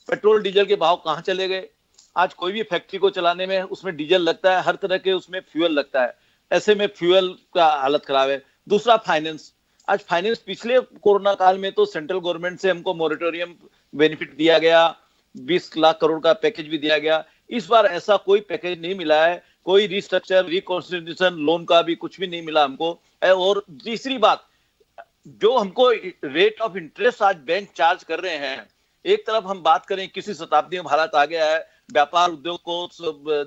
पेट्रोल डीजल के भाव कहां चले गए। आज कोई भी फैक्ट्री को चलाने में उसमें डीजल लगता है, हर तरह के उसमें फ्यूल लगता है, ऐसे में फ्यूल का हालत खराब है। दूसरा फाइनेंस। आज फाइनेंस, पिछले कोरोना काल में तो सेंट्रल गवर्नमेंट से हमको मॉरिटोरियम बेनिफिट दिया गया, 20 लाख करोड़ का पैकेज भी दिया गया। इस बार ऐसा कोई पैकेज नहीं मिला है, कोई रिस्ट्रक्चर, रिकॉन्स्टिट्यूशन लोन का भी कुछ भी नहीं मिला हमको। और तीसरी बात, जो हमको रेट ऑफ इंटरेस्ट आज बैंक चार्ज कर रहे हैं, एक तरफ हम बात करें किसी शताब्दी में भारत आ गया है, व्यापार उद्योग को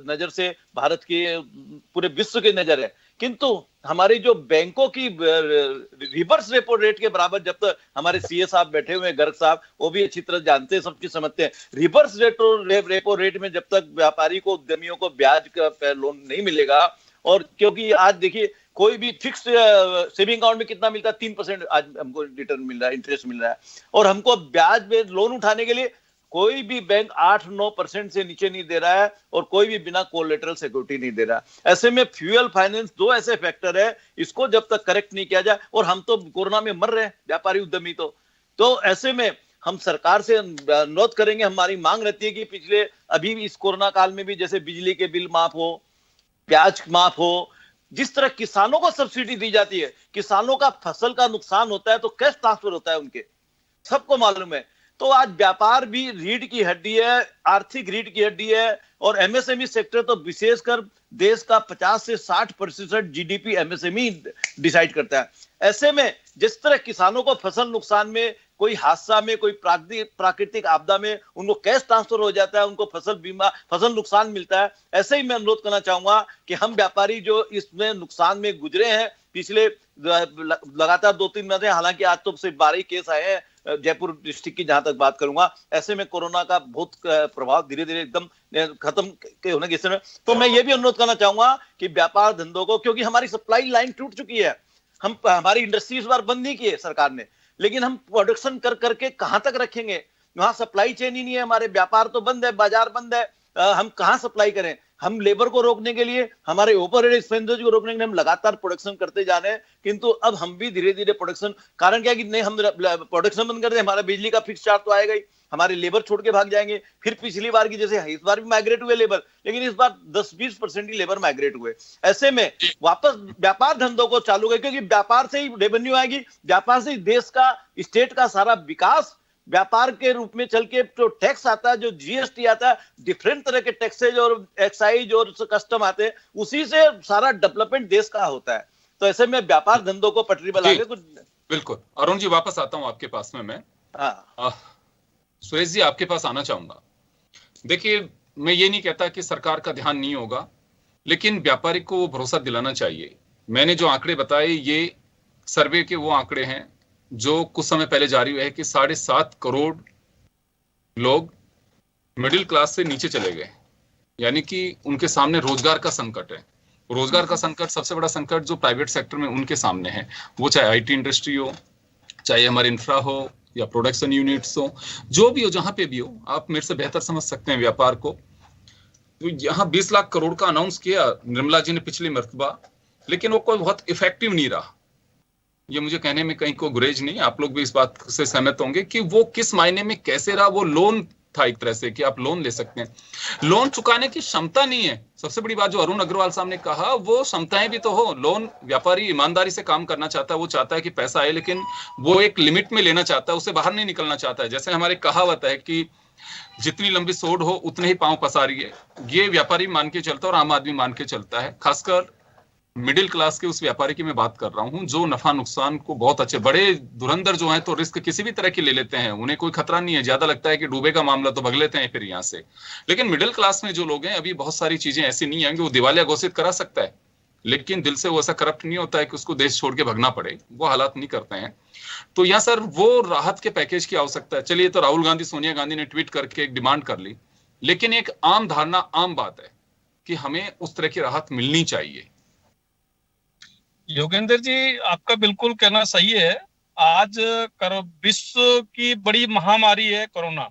नजर से भारत की पूरे विश्व की नजर है, किंतु हमारी जो बैंकों की रिवर्स रेपो रेट के बराबर, जब तक हमारे सीए साहब बैठे हुए हैं, गर्ग साहब, वो भी अच्छी तरह जानते हैं, सब चीज समझते हैं, रिवर्स रेपो रेट में जब तक व्यापारी को, उद्यमियों को ब्याज का लोन नहीं मिलेगा, और क्योंकि आज देखिए कोई भी फिक्स सेविंग अकाउंट में कितना मिलता है, 3% आज हमको रिटर्न मिल रहा है, इंटरेस्ट मिल रहा है, और हमको ब्याज में लोन उठाने के लिए कोई भी बैंक 8-9% से नीचे नहीं दे रहा है, और कोई भी बिना कोलेटरल सिक्योरिटी नहीं दे रहा है। ऐसे में फ्यूल, फाइनेंस, 2 ऐसे फैक्टर है, इसको जब तक करेक्ट नहीं किया जाए, और हम तो कोरोना में मर रहे हैं व्यापारी उद्यमी, तो ऐसे में हम सरकार से अनुरोध करेंगे, हमारी मांग रहती है कि पिछले अभी इस कोरोना काल में भी जैसे बिजली के बिल माफ हो, प्याज माफ हो, जिस तरह किसानों को सब्सिडी दी जाती है, किसानों का फसल का नुकसान होता है तो कैश ट्रांसफर होता है उनके, सबको मालूम है। तो आज व्यापार भी रीढ़ की हड्डी है, आर्थिक रीढ़ की हड्डी है, और एमएसएमई सेक्टर तो विशेषकर देश का 50 से 60% जीडीपी एमएसएमई डिसाइड करता है। ऐसे में जिस तरह किसानों को फसल नुकसान में, कोई हादसा में, कोई प्राकृतिक आपदा में उनको कैश ट्रांसफर हो जाता है, उनको फसल बीमा, फसल नुकसान मिलता है, ऐसे ही मैं अनुरोध करना चाहूंगा कि हम व्यापारी जो इसमें नुकसान में गुजरे हैं, पिछले लगातार 2-3 महीने, हालांकि आज तो सिर्फ 12 केस आए हैं जयपुर डिस्ट्रिक्ट की, जहां तक बात करूंगा, ऐसे में कोरोना का बहुत प्रभाव धीरे धीरे एकदम खत्म होने के समय। तो मैं ये भी अनुरोध करना चाहूंगा कि व्यापार धंधों को, क्योंकि हमारी सप्लाई लाइन टूट चुकी है, हमारी इंडस्ट्री इस बार बंद नहीं की है सरकार ने, लेकिन हम प्रोडक्शन कर करके कहां तक रखेंगे? वहां सप्लाई चेन ही नहीं है, हमारे व्यापार तो बंद है, बाजार बंद है, हम कहां सप्लाई करें? हम लेबर को रोकने के लिए, हमारे ओवरहेड एक्सपेंसेस को रोकने के लिए हम लगातार प्रोडक्शन करते जा रहे हैं, किंतु अब हम भी धीरे धीरे प्रोडक्शन, कारण क्या है कि नहीं, हम प्रोडक्शन बंद कर दे, हमारा बिजली का फिक्स चार्ज तो आएगा ही, हमारे लेबर छोड़ के भाग जाएंगे। फिर पिछली बार की जैसे इस बार भी माइग्रेट हुए लेबर, लेकिन इस बार 10-20% ही लेबर माइग्रेट हुए। ऐसे में वापस व्यापार धंधों को चालू करें, क्योंकि व्यापार से ही रेवेन्यू आएगी, व्यापार से ही देश का, स्टेट का सारा विकास व्यापार के रूप में चल के, जो टैक्स आता है, जो जीएसटी आता है, डिफरेंट तरह के टैक्सेज और एक्साइज और कस्टम आते हैं, उसी से सारा डेवलपमेंट देश का होता है। तो ऐसे में व्यापार धंधों को पटरी पर लाके कुछ।
बिल्कुल अरुण जी, वापस आता हूं आपके पास में मैं। सुरेश जी, आपके पास आना चाहूंगा। देखिए, मैं ये नहीं कहता कि सरकार का ध्यान नहीं होगा, लेकिन व्यापारी को भरोसा दिलाना चाहिए। मैंने जो आंकड़े बताए, ये सर्वे के वो आंकड़े हैं जो कुछ समय पहले जारी हुए हैं कि 7.5 करोड़ लोग मिडिल क्लास से नीचे चले गए, यानी कि उनके सामने रोजगार का संकट है। रोजगार का संकट, सबसे बड़ा संकट जो प्राइवेट सेक्टर में उनके सामने है, वो चाहे आईटी इंडस्ट्री हो, चाहे हमारे इंफ्रा हो या प्रोडक्शन यूनिट्स हो, जो भी हो, जहां पे भी हो, आप मेरे से बेहतर समझ सकते हैं व्यापार को। तो यहाँ 20 लाख करोड़ का अनाउंस किया निर्मला जी ने पिछली मर्तबा, लेकिन वो कोई बहुत इफेक्टिव नहीं रहा। ये मुझे कहने में कहीं को गुरेज नहीं, आप लोग भी इस बात से सहमत होंगे कि वो किस मायने में कैसे रहा। वो लोन था एक तरह से कि आप लोन ले सकते हैं, लोन चुकाने की क्षमता नहीं है। सबसे बड़ी बात जो अरुण अग्रवाल साहब ने कहा, वो क्षमताएं भी तो हो। लोन, व्यापारी ईमानदारी से काम करना चाहता है, वो चाहता है कि पैसा आए, लेकिन वो एक लिमिट में लेना चाहता है, उससे बाहर नहीं निकलना चाहता है। जैसे हमारे कहावत है कि जितनी लंबी सोड हो उतने ही पांव पसारी है, ये व्यापारी मान के चलता है और आम आदमी मान के चलता है। खासकर मिडिल क्लास के उस व्यापारी की मैं बात कर रहा हूं, जो नफा नुकसान को बहुत अच्छे, बड़े धुरंधर जो हैं तो रिस्क किसी भी तरह की ले लेते हैं, उन्हें कोई खतरा नहीं है, ज्यादा लगता है कि डूबेगा मामला तो भग लेते हैं फिर यहां से। लेकिन मिडिल क्लास में जो लोग हैं, अभी बहुत सारी चीजें ऐसी नहीं है कि वो दिवालिया घोषित करा सकता है, लेकिन दिल से वो ऐसा करप्ट नहीं होता है कि उसको देश छोड़ के भगना पड़े, वो हालात नहीं करते हैं। तो यहाँ सर वो राहत के पैकेज की आवश्यकता है। चलिए, तो राहुल गांधी, सोनिया गांधी ने ट्वीट करके एक डिमांड कर ली, लेकिन एक आम धारणा, आम बात है कि हमें उस तरह की राहत मिलनी चाहिए।
योगेंद्र जी, आपका बिल्कुल कहना सही है। आज विश्व की बड़ी महामारी है कोरोना,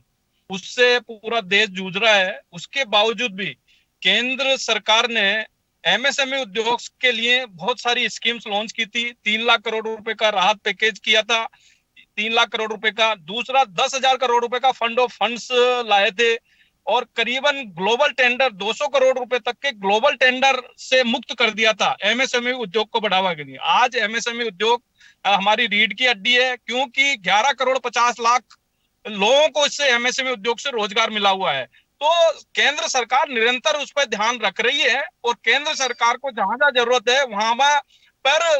उससे पूरा देश जूझ रहा है। उसके बावजूद भी केंद्र सरकार ने एमएसएमई उद्योग के लिए बहुत सारी स्कीम्स लॉन्च की थी। 3 लाख करोड़ रुपए का राहत पैकेज किया था, 3 लाख करोड़ रुपए का। दूसरा 10,000 करोड़ रुपए का फंड ऑफ फंड्स लाए थे, और करीबन ग्लोबल टेंडर 200 करोड़ रुपए तक के ग्लोबल टेंडर से मुक्त कर दिया था एमएसएमई उद्योग को बढ़ावा के लिए। आज एमएसएमई उद्योग हमारी रीढ़ की हड्डी है, क्योंकि 11 करोड़ 50 लाख लोगों को इससे एमएसएमई उद्योग से रोजगार मिला हुआ है। तो केंद्र सरकार निरंतर उस पर ध्यान रख रही है, और केंद्र सरकार को जहां जहां जरूरत है वहां पर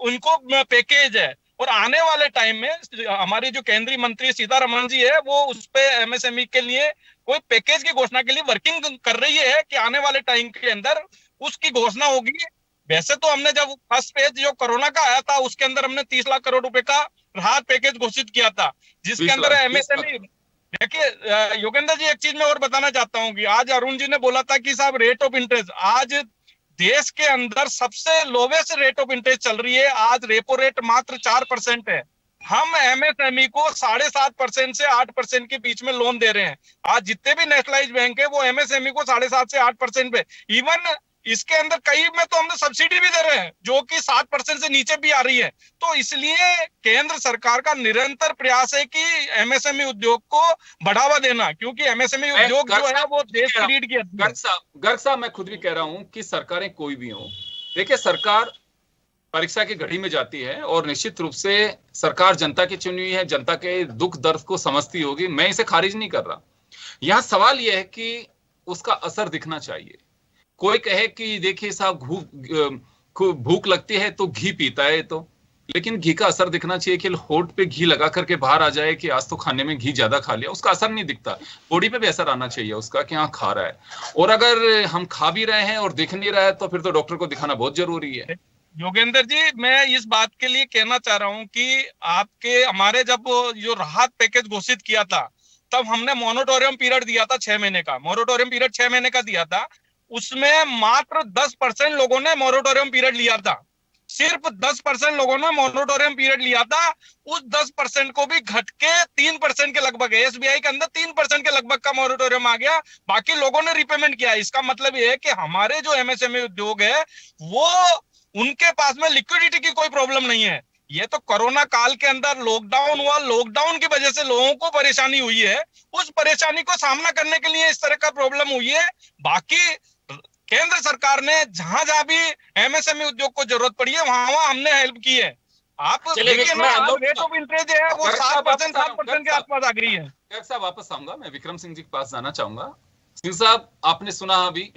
उनको पैकेज है। और आने वाले टाइम में हमारी जो केंद्रीय मंत्री सीतारमण जी है, वो उस पे एमएसएमई के लिए कोई पैकेज की घोषणा के लिए वर्किंग कर रही है कि आने वाले टाइम के अंदर उसकी घोषणा होगी। वैसे तो हमने जब फर्स्ट पेज जो कोरोना का आया था, उसके अंदर हमने 30 लाख करोड़ रुपए का राहत पैकेज घोषित किया था, जिसके अंदर एमएसएमई। देखिए योगेंद्र जी, एक चीज मैं और बताना चाहता हूँ कि आज अरुण जी ने बोला था कि साहब रेट ऑफ इंटरेस्ट, आज देश के अंदर सबसे लोवेस्ट रेट ऑफ इंटरेस्ट चल रही है। आज रेपो रेट मात्र 4% है। हम एमएसएमई को 7.5% से 8% के बीच में लोन दे रहे हैं। आज जितने भी नेशनलाइज बैंक है वो एमएसएमई को 7.5 से 8% पे, इवन इसके अंदर कई में तो हमने सब्सिडी भी दे रहे हैं जो कि 7% से नीचे भी आ रही है। तो इसलिए केंद्र सरकार का निरंतर प्रयास है कि एमएसएमई उद्योग को बढ़ावा देना, क्योंकि एमएसएमई उद्योग जो है वो देश की रीढ़ की हड्डी है।
गर्ग साहब, मैं खुद भी कह रहा हूं कि सरकारें कोई भी हो, देखिए सरकार परीक्षा की घड़ी में जाती है और निश्चित रूप से सरकार जनता की चुनी हुई है, जनता के दुख दर्द को समझती होगी, मैं इसे खारिज नहीं कर रहा। यहां सवाल यह है कि उसका असर दिखना चाहिए। कोई कहे कि देखिए साहब भूख लगती है तो घी पीता है, तो लेकिन घी का असर दिखना चाहिए कि होठ पे घी लगा करके बाहर आ जाए कि आज तो खाने में घी ज्यादा खा लिया, उसका असर नहीं दिखता। बॉडी पे भी असर आना चाहिए उसका कि हाँ खा रहा है। और अगर हम खा भी रहे हैं और दिख नहीं रहा है तो फिर तो डॉक्टर को दिखाना बहुत जरूरी है।
योगेंद्र जी, मैं इस बात के लिए कहना चाह रहा हूं कि हमारे जब जो राहत पैकेज घोषित किया था, तब हमने मोनिटोरियम पीरियड दिया था 6 महीने का। मोनिटोरियम पीरियड 6 महीने का दिया था। उसमें मात्र 10% लोगों ने मोनिटोरियम पीरियड लिया था। सिर्फ 10% लोगों ने मोनिटोरियम पीरियड लिया था। उस 10% को भी घट के 3% के लगभग, एसबीआई के अंदर 3% के लगभग का मोनिटोरियम आ गया। बाकी लोगों ने रिपेमेंट किया। इसका मतलब ये है कि हमारे जो एमएसएमई उद्योग है, वो उनके पास में लिक्विडिटी की कोई प्रॉब्लम नहीं है। ये तो कोरोना काल के अंदर लॉकडाउन हुआ, लॉकडाउन की वजह से लोगों को परेशानी हुई है। उस परेशानी को सामना करने के लिए इस तरह का प्रॉब्लम हुई है। बाकी केंद्र सरकार ने जहां जहां भी एमएसएमई उद्योग को जरूरत पड़ी है, वहां वहां हमने हेल्प की है। आप देखिए ना, रेट ऑफ इंटरेस्ट है वो 7% के आसपास आ गई है।
गर्ग साहब वापस आऊंगा, मैं विक्रम सिंह जी के पास जाना चाहूंगा। सिंह साहब, आपने सुना अभी,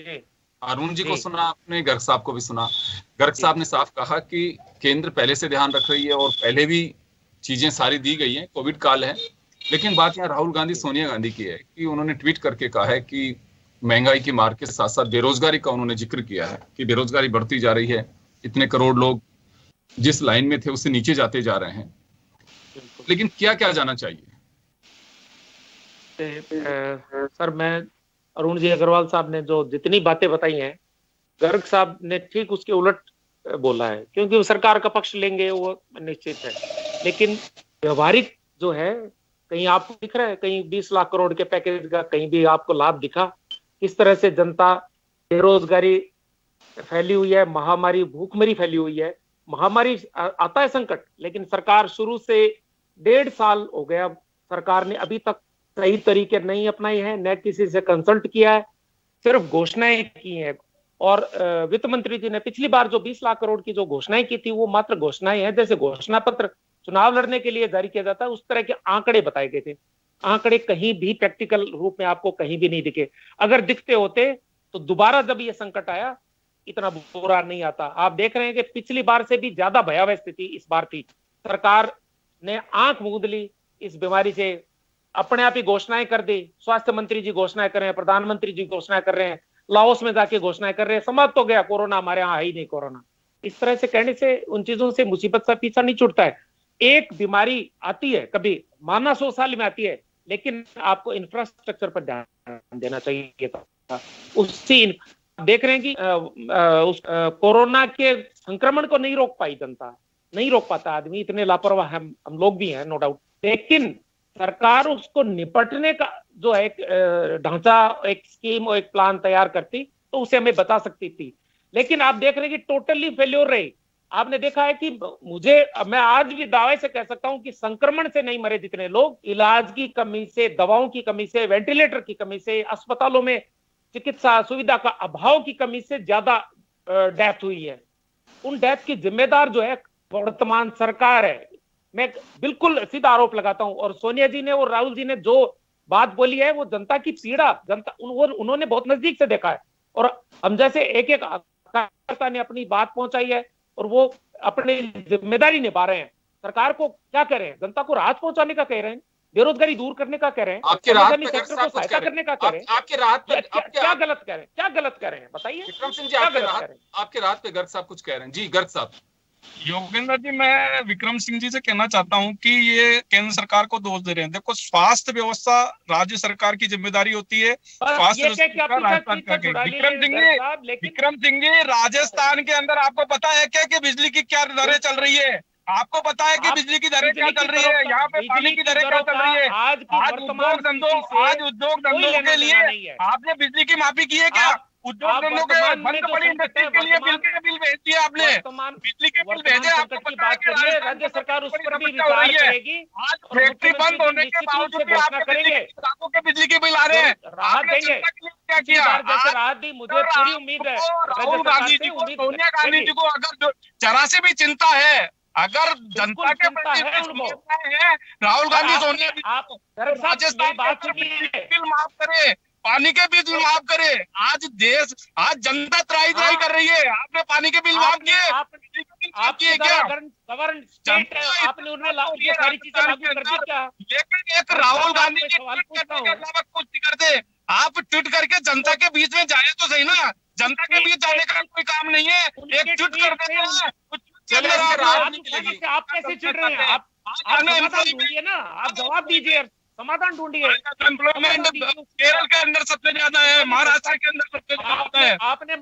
अरुण जी को सुना आपने, गर्ग साहब को भी सुना। गर्ग साहब ने साफ कहा कि केंद्र पहले से ध्यान रख रही है और पहले भी चीजें सारी दी गई हैं, कोविड काल है। लेकिन बात यहाँ राहुल गांधी सोनिया गांधी की है कि उन्होंने ट्वीट करके कहा है कि महंगाई की मार के साथ साथ बेरोजगारी का उन्होंने जिक्र किया है कि बेरोजगारी बढ़ती जा रही है, इतने करोड़ लोग जिस लाइन में थे उससे नीचे जाते जा रहे हैं। लेकिन क्या क्या जाना चाहिए?
सर, मैं अरुण जी अग्रवाल साहब ने जो जितनी बातें बताई हैं, गर्ग साहब ने ठीक उसके उलट बोला है, क्योंकि वो सरकार का पक्ष लेंगे वो निश्चित है। लेकिन व्यवहारिक जो है, कहीं आपको दिख रहा है कहीं 20 लाख करोड़ के पैकेज का कहीं भी आपको लाभ दिखा? किस तरह से जनता, बेरोजगारी फैली हुई है, महामारी भूखमरी फैली हुई है। महामारी आता है संकट, लेकिन सरकार शुरू से 1.5 साल हो गया, सरकार ने अभी तक सही तरीके नहीं अपनाई है, न किसी से कंसल्ट किया है, सिर्फ घोषणाएं की हैं। और वित्त मंत्री जी ने पिछली बार जो 20 लाख करोड़ की जो घोषणाएं की थी, वो मात्र घोषणाएं हैं। जैसे घोषणा पत्र चुनाव लड़ने के लिए जारी किया जाता है, उस तरह के आंकड़े बताए गए थे। आंकड़े कहीं भी प्रैक्टिकल रूप में आपको कहीं भी नहीं दिखे। अगर दिखते होते तो दोबारा जब ये संकट आया, इतना बुरा नहीं आता। आप देख रहे हैं कि पिछली बार से भी ज्यादा भयावह स्थिति इस बार थी। सरकार ने आंख मूंद ली इस बीमारी से, अपने आप ही घोषणाएं कर दी। स्वास्थ्य मंत्री जी घोषणाएं कर रहे हैं, प्रधानमंत्री जी घोषणाएं कर रहे हैं, लाओस में जाके घोषणाएं कर रहे हैं, समाप्त तो गया कोरोना, हमारे यहाँ है ही नहीं कोरोना। इस तरह से कहने से उन चीजों से मुसीबत सा पीछा नहीं छूटता है। एक बीमारी आती है, कभी माना 100 साल में आती है, लेकिन आपको इंफ्रास्ट्रक्चर पर ध्यान देना चाहिए था। उससे देख रहे हैं कि कोरोना के संक्रमण को नहीं रोक पाई जनता, नहीं रोक पाता आदमी, इतने लापरवाह हम लोग भी हैं, नो डाउट। लेकिन सरकार उसको निपटने का जो है एक ढांचा, एक स्कीम और एक प्लान तैयार करती तो उसे हमें बता सकती थी। लेकिन आप देख रहे हैं कि टोटली फेल्योर रही। आपने देखा है कि मैं आज भी दावे से कह सकता हूं कि संक्रमण से नहीं मरे जितने लोग, इलाज की कमी से, दवाओं की कमी से, वेंटिलेटर की कमी से, अस्पतालों में चिकित्सा सुविधा का अभाव की कमी से ज्यादा डेथ हुई है। उन डेथ की जिम्मेदार जो है वर्तमान सरकार है। मैं बिल्कुल सीधा आरोप लगाता हूं। और सोनिया जी ने और राहुल जी ने जो बात बोली है, वो जनता की पीड़ा, जनता उन्होंने बहुत नजदीक से देखा है। और हम जैसे एक एक कार्यकर्ता ने अपनी बात पहुंचाई है और वो अपनी जिम्मेदारी निभा रहे हैं। सरकार को क्या कह रहे हैं? जनता को राहत पहुंचाने का कह रहे हैं, बेरोजगारी दूर करने का कह रहे हैं,
आपके राहत पे
सेक्टर को सहायता करने का कह रहे हैं।
आपके राहत पे
क्या गलत कह रहे हैं? क्या गलत कह रहे हैं बताइए?
विक्रम सिंह जी, आपके राहत पे गर्ग साहब कुछ कह रहे हैं। जी गर्ग साहब।
योगेंद्र जी, मैं विक्रम सिंह जी से कहना चाहता हूं कि ये केंद्र सरकार को दोष दे रहे हैं। देखो, स्वास्थ्य व्यवस्था राज्य सरकार की जिम्मेदारी होती है। स्वास्थ्य विक्रम सिंह जी, राजस्थान के अंदर आपको पता है क्या कि बिजली की क्या दरें चल रही है? आपको पता है कि बिजली की दरें क्या चल रही है? यहाँ पे पानी की दरें क्या चल रही है? आज उद्योग धंधों के लिए आपने बिजली की माफी की है क्या? उद्योग धंधों के बंद पड़ी इंडस्ट्री के लिए बिल भेज दिया आपने, बिजली के बिल भेजे। आपको पता है कि
राज्य सरकार उस पर भी विचार करेगी।
आज फैक्ट्री बंद होने के बावजूद भी आपके बिजली के बिल आ रहे हैं।
राहत देंगे,
क्या किया?
राहत दी, मुझे पूरी उम्मीद है
राहुल गांधी जी को, सोनिया गांधी जी को अगर जरा से भी चिंता है, अगर जनता के प्रति है, राहुल गांधी सोनिया राजस्थान बिल माफ करे, पानी के बिल माफ करे। आज जनता त्राही कर रही है। आपने पानी के बिल माफ किए, आपने क्या?
आपने उन्हें सारी चीजें लागू कर दी क्या?
लेकिन एक राहुल गांधी जी ट्वीट करने के अलावा कुछ नहीं करते। आप ट्वीट करके जनता के बीच में जाए तो सही ना। जनता के बीच जाने का कोई काम नहीं है। एक ट्वीट कर देते हैं, चले
अंदर
आप
रात निकलेगी।
आप कैसे चिढ़ रहे हैं? आप समाधान ढूंढिए ना, आप जवाब दीजिए, समाधान ढूंढिए।
एम्प्लॉयमेंट केरल के अंदर सबसे ज्यादा है, महाराष्ट्र के अंदर सबसे ज्यादा है।
आपने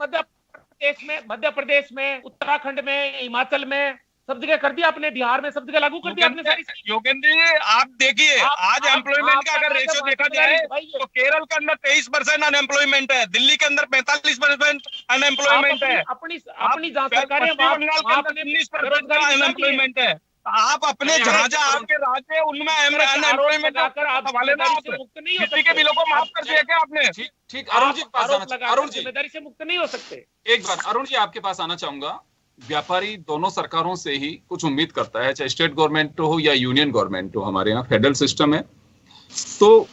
मध्य प्रदेश में, उत्तराखंड में, हिमाचल में सब जगह कर दिया आपने, बिहार में सब जगह लागू कर दिया आपने सारी।
योगेंद्र जी आप देखिए, आज एम्प्लॉयमेंट का अगर रेशियो देखा जाए तो केरल के अंदर 23% अनएम्प्लॉयमेंट है, दिल्ली के अंदर 45% अनएम्प्लॉयमेंट है,
अपनी जहाँ सरकारें
अनएम्प्लॉयमेंट है। आप अपने जहाँ जहाँ आपके राज्य है उनमें अनएम्प्लॉयमेंट
मुक्त नहीं हो
किसी के
सकते।
बिलों को माफ कर दिया क्या आपने?
ठीक, अरुण जी के पास अरुण जी
जिम्मेदारी से मुक्त नहीं हो सकते।
एक बात, अरुण जी आपके पास आना चाहूंगा। व्यापारी दोनों सरकारों से ही कुछ उम्मीद करता है, चाहे स्टेट गवर्नमेंट हो या यूनियन गवर्नमेंट हो, हमारे यहाँ फेडरल सिस्टम है, तो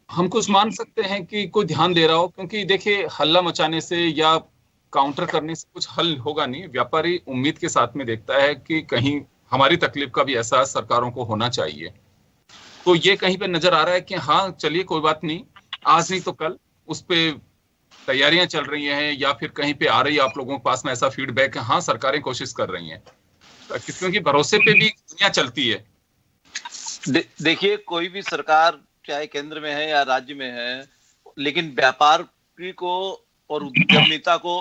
हम कुछ मान सकते हैं कि कोई ध्यान दे रहा हो, क्योंकि देखिए हल्ला मचाने से या काउंटर करने से कुछ हल होगा नहीं। व्यापारी उम्मीद के साथ में देखता है कि कहीं हमारी तकलीफ का भी एहसास सरकारों को होना चाहिए। तो ये कहीं पे नजर आ रहा है कि हाँ चलिए कोई बात नहीं, आज नहीं तो कल उस पे तैयारियां चल रही हैं, या फिर कहीं पे आ रही है आप लोगों के पास में ऐसा फीडबैक है, हाँ सरकारें कोशिश कर रही हैं, क्योंकि भरोसे पे भी दुनिया चलती है।
देखिए कोई भी सरकार चाहे केंद्र में है या राज्य में है, लेकिन व्यापारी को और उद्यमिता को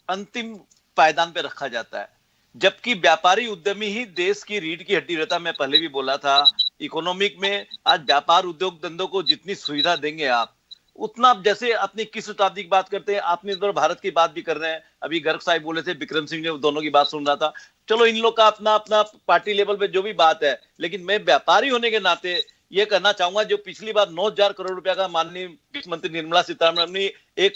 अंतिम पायदान पे रखा जाता है, जबकि व्यापारी उद्यमी ही देश की रीढ़ की हड्डी रहता है। मैं पहले भी बोला था, इकोनॉमिक में आज व्यापार उद्योग धंधों को जितनी सुविधा देंगे आप, उतना आप जैसे अपनी किस शताब्दी की बात करते हैं, आपने इधर भारत की बात भी कर रहे हैं, अभी गर्ग साहब बोले थे, विक्रम सिंह ने, दोनों की बात सुन रहा था। चलो इन लोग का अपना अपना पार्टी लेवल पे जो भी बात है, लेकिन मैं व्यापारी होने के नाते ये कहना चाहूंगा, जो पिछली बार 9,000 करोड़ रुपया का माननीय वित्त मंत्री निर्मला सीतारमण ने एक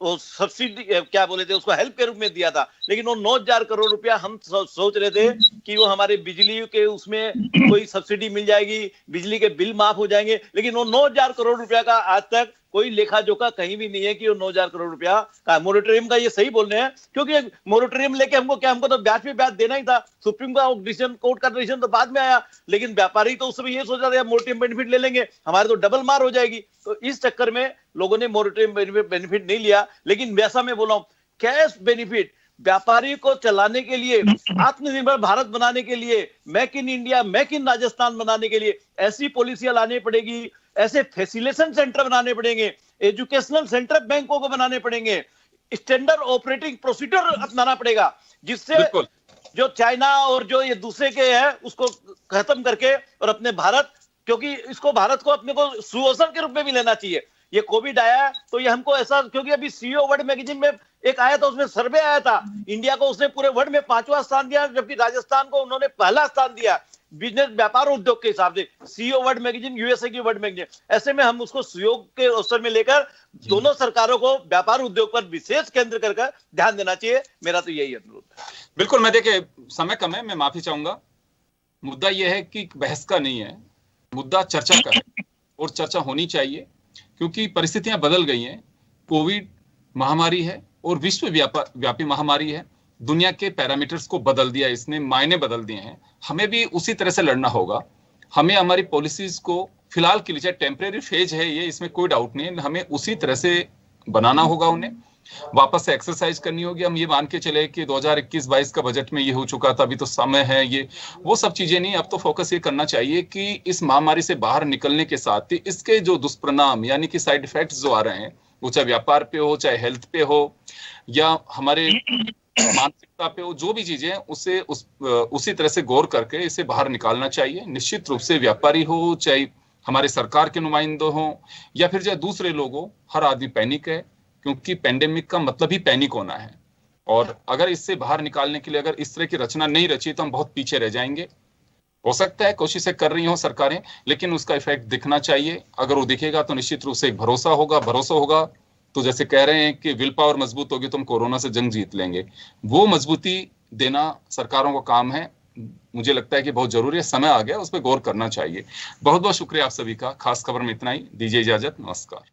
वो सब्सिडी क्या बोले थे उसको हेल्प के रूप में दिया था, लेकिन वो 9,000 करोड़ रुपया हम सोच रहे थे कि वो हमारे बिजली के उसमें कोई सब्सिडी मिल जाएगी, बिजली के बिल माफ हो जाएंगे, लेकिन वो 9,000 करोड़ रुपया का आज तक कोई लेखा जोखा कहीं भी नहीं है कि वो 9,000 करोड़ रुपया का मोरेटोरियम का। ये सही बोल रहे हैं, क्योंकि मोरेटोरियम लेके हमको क्या, हमको तो ब्याज पे ब्याज देना ही था। सुप्रीम कोर्ट का डिसीजन तो बाद में आया, लेकिन व्यापारी तो उस समय ये सोच रहा था मोरेटोरियम बेनिफिट ले लेंगे, हमारे तो डबल मार हो जाएगी। तो इस चक्कर में लोगों ने मोरेटोरियम बेनिफिट नहीं लिया। लेकिन वैसा मैं बोला हूं, कैश बेनिफिट व्यापारी को चलाने के लिए, आत्मनिर्भर भारत बनाने के लिए, make in India, make in Rajasthan बनाने के लिए ऐसी पॉलिसियां लानी पड़ेगी, ऐसे फैसिलिटेशन सेंटर बनाने पड़ेंगे, एजुकेशनल सेंटर बैंकों को बनाने पड़ेंगे, स्टैंडर्ड ऑपरेटिंग प्रोसीजर अपनाना पड़ेगा, जिससे जो चाइना और जो ये दूसरे के है उसको खत्म करके और अपने भारत, क्योंकि इसको भारत को अपने को सुअवसर के रूप में भी लेना चाहिए। ये कोविड आया तो ये हमको ऐसा, क्योंकि अभी सीईओ वर्ल्ड मैगजीन में एक आया था, उसमें सर्वे आया था, इंडिया को उसने पूरे वर्ल्ड में 5वां स्थान दिया, जबकि राजस्थान को उन्होंने पहला स्थान दिया बिजनेस व्यापार उद्योग के हिसाब से, सीईओ वर्ल्ड मैगजीन, यूएसए की वर्ल्ड मैगजीन। ऐसे में हम उसको सहयोग के अवसर में लेकर दोनों सरकारों को व्यापार उद्योग पर विशेष केंद्र कर ध्यान देना चाहिए। मेरा तो यही अनुरोध है।
बिल्कुल, मैं देखिए समय कम है, मैं माफी चाहूंगा। मुद्दा यह है कि बहस का नहीं है, मुद्दा चर्चा का है, और चर्चा होनी चाहिए, क्योंकि परिस्थितियां बदल गई हैं। कोविड महामारी है और विश्व व्यापी महामारी है, दुनिया के पैरामीटर्स को बदल दिया, इसने मायने बदल दिए हैं। हमें भी उसी तरह से लड़ना होगा। हमें हमारी पॉलिसीज को फिलहाल के लिए, चाहे टेम्परेरी फेज है ये, इसमें कोई डाउट नहीं है, हमें उसी तरह से बनाना होगा, उन्हें वापस से एक्सरसाइज करनी होगी। हम ये मान के चले कि 2021-22 का बजट में ये हो चुका था, अभी तो समय है, ये वो सब चीजें नहीं। अब तो फोकस ये करना चाहिए कि इस महामारी से बाहर निकलने के साथ ही इसके जो दुष्परिणाम यानी कि साइड इफेक्ट्स जो आ रहे हैं, वो चाहे व्यापार पे हो, चाहे हेल्थ पे हो, या हमारे मानसिकता पे हो, जो भी चीजें उसे उसी तरह से गौर करके इसे बाहर निकालना चाहिए। निश्चित रूप से व्यापारी हो, चाहे हमारे सरकार के नुमाइंदे हो, या फिर चाहे दूसरे लोग हो, हर आदमी पैनिक है, क्योंकि पेंडेमिक का मतलब ही पैनिक होना है। और अगर इससे बाहर निकालने के लिए अगर इस तरह की रचना नहीं रची तो हम बहुत पीछे रह जाएंगे। हो सकता है कोशिशें कर रही हो सरकारें, लेकिन उसका इफेक्ट दिखना चाहिए। अगर वो दिखेगा तो निश्चित रूप से एक भरोसा होगा तो जैसे कह रहे हैं कि विल पावर मजबूत होगी तो हम कोरोना से जंग जीत लेंगे। वो मजबूती देना सरकारों का काम है। मुझे लगता है कि बहुत जरूरी है, समय आ गया, उस पर गौर करना चाहिए। बहुत बहुत शुक्रिया आप सभी का। खास खबर में इतना ही, दीजिए इजाजत, नमस्कार।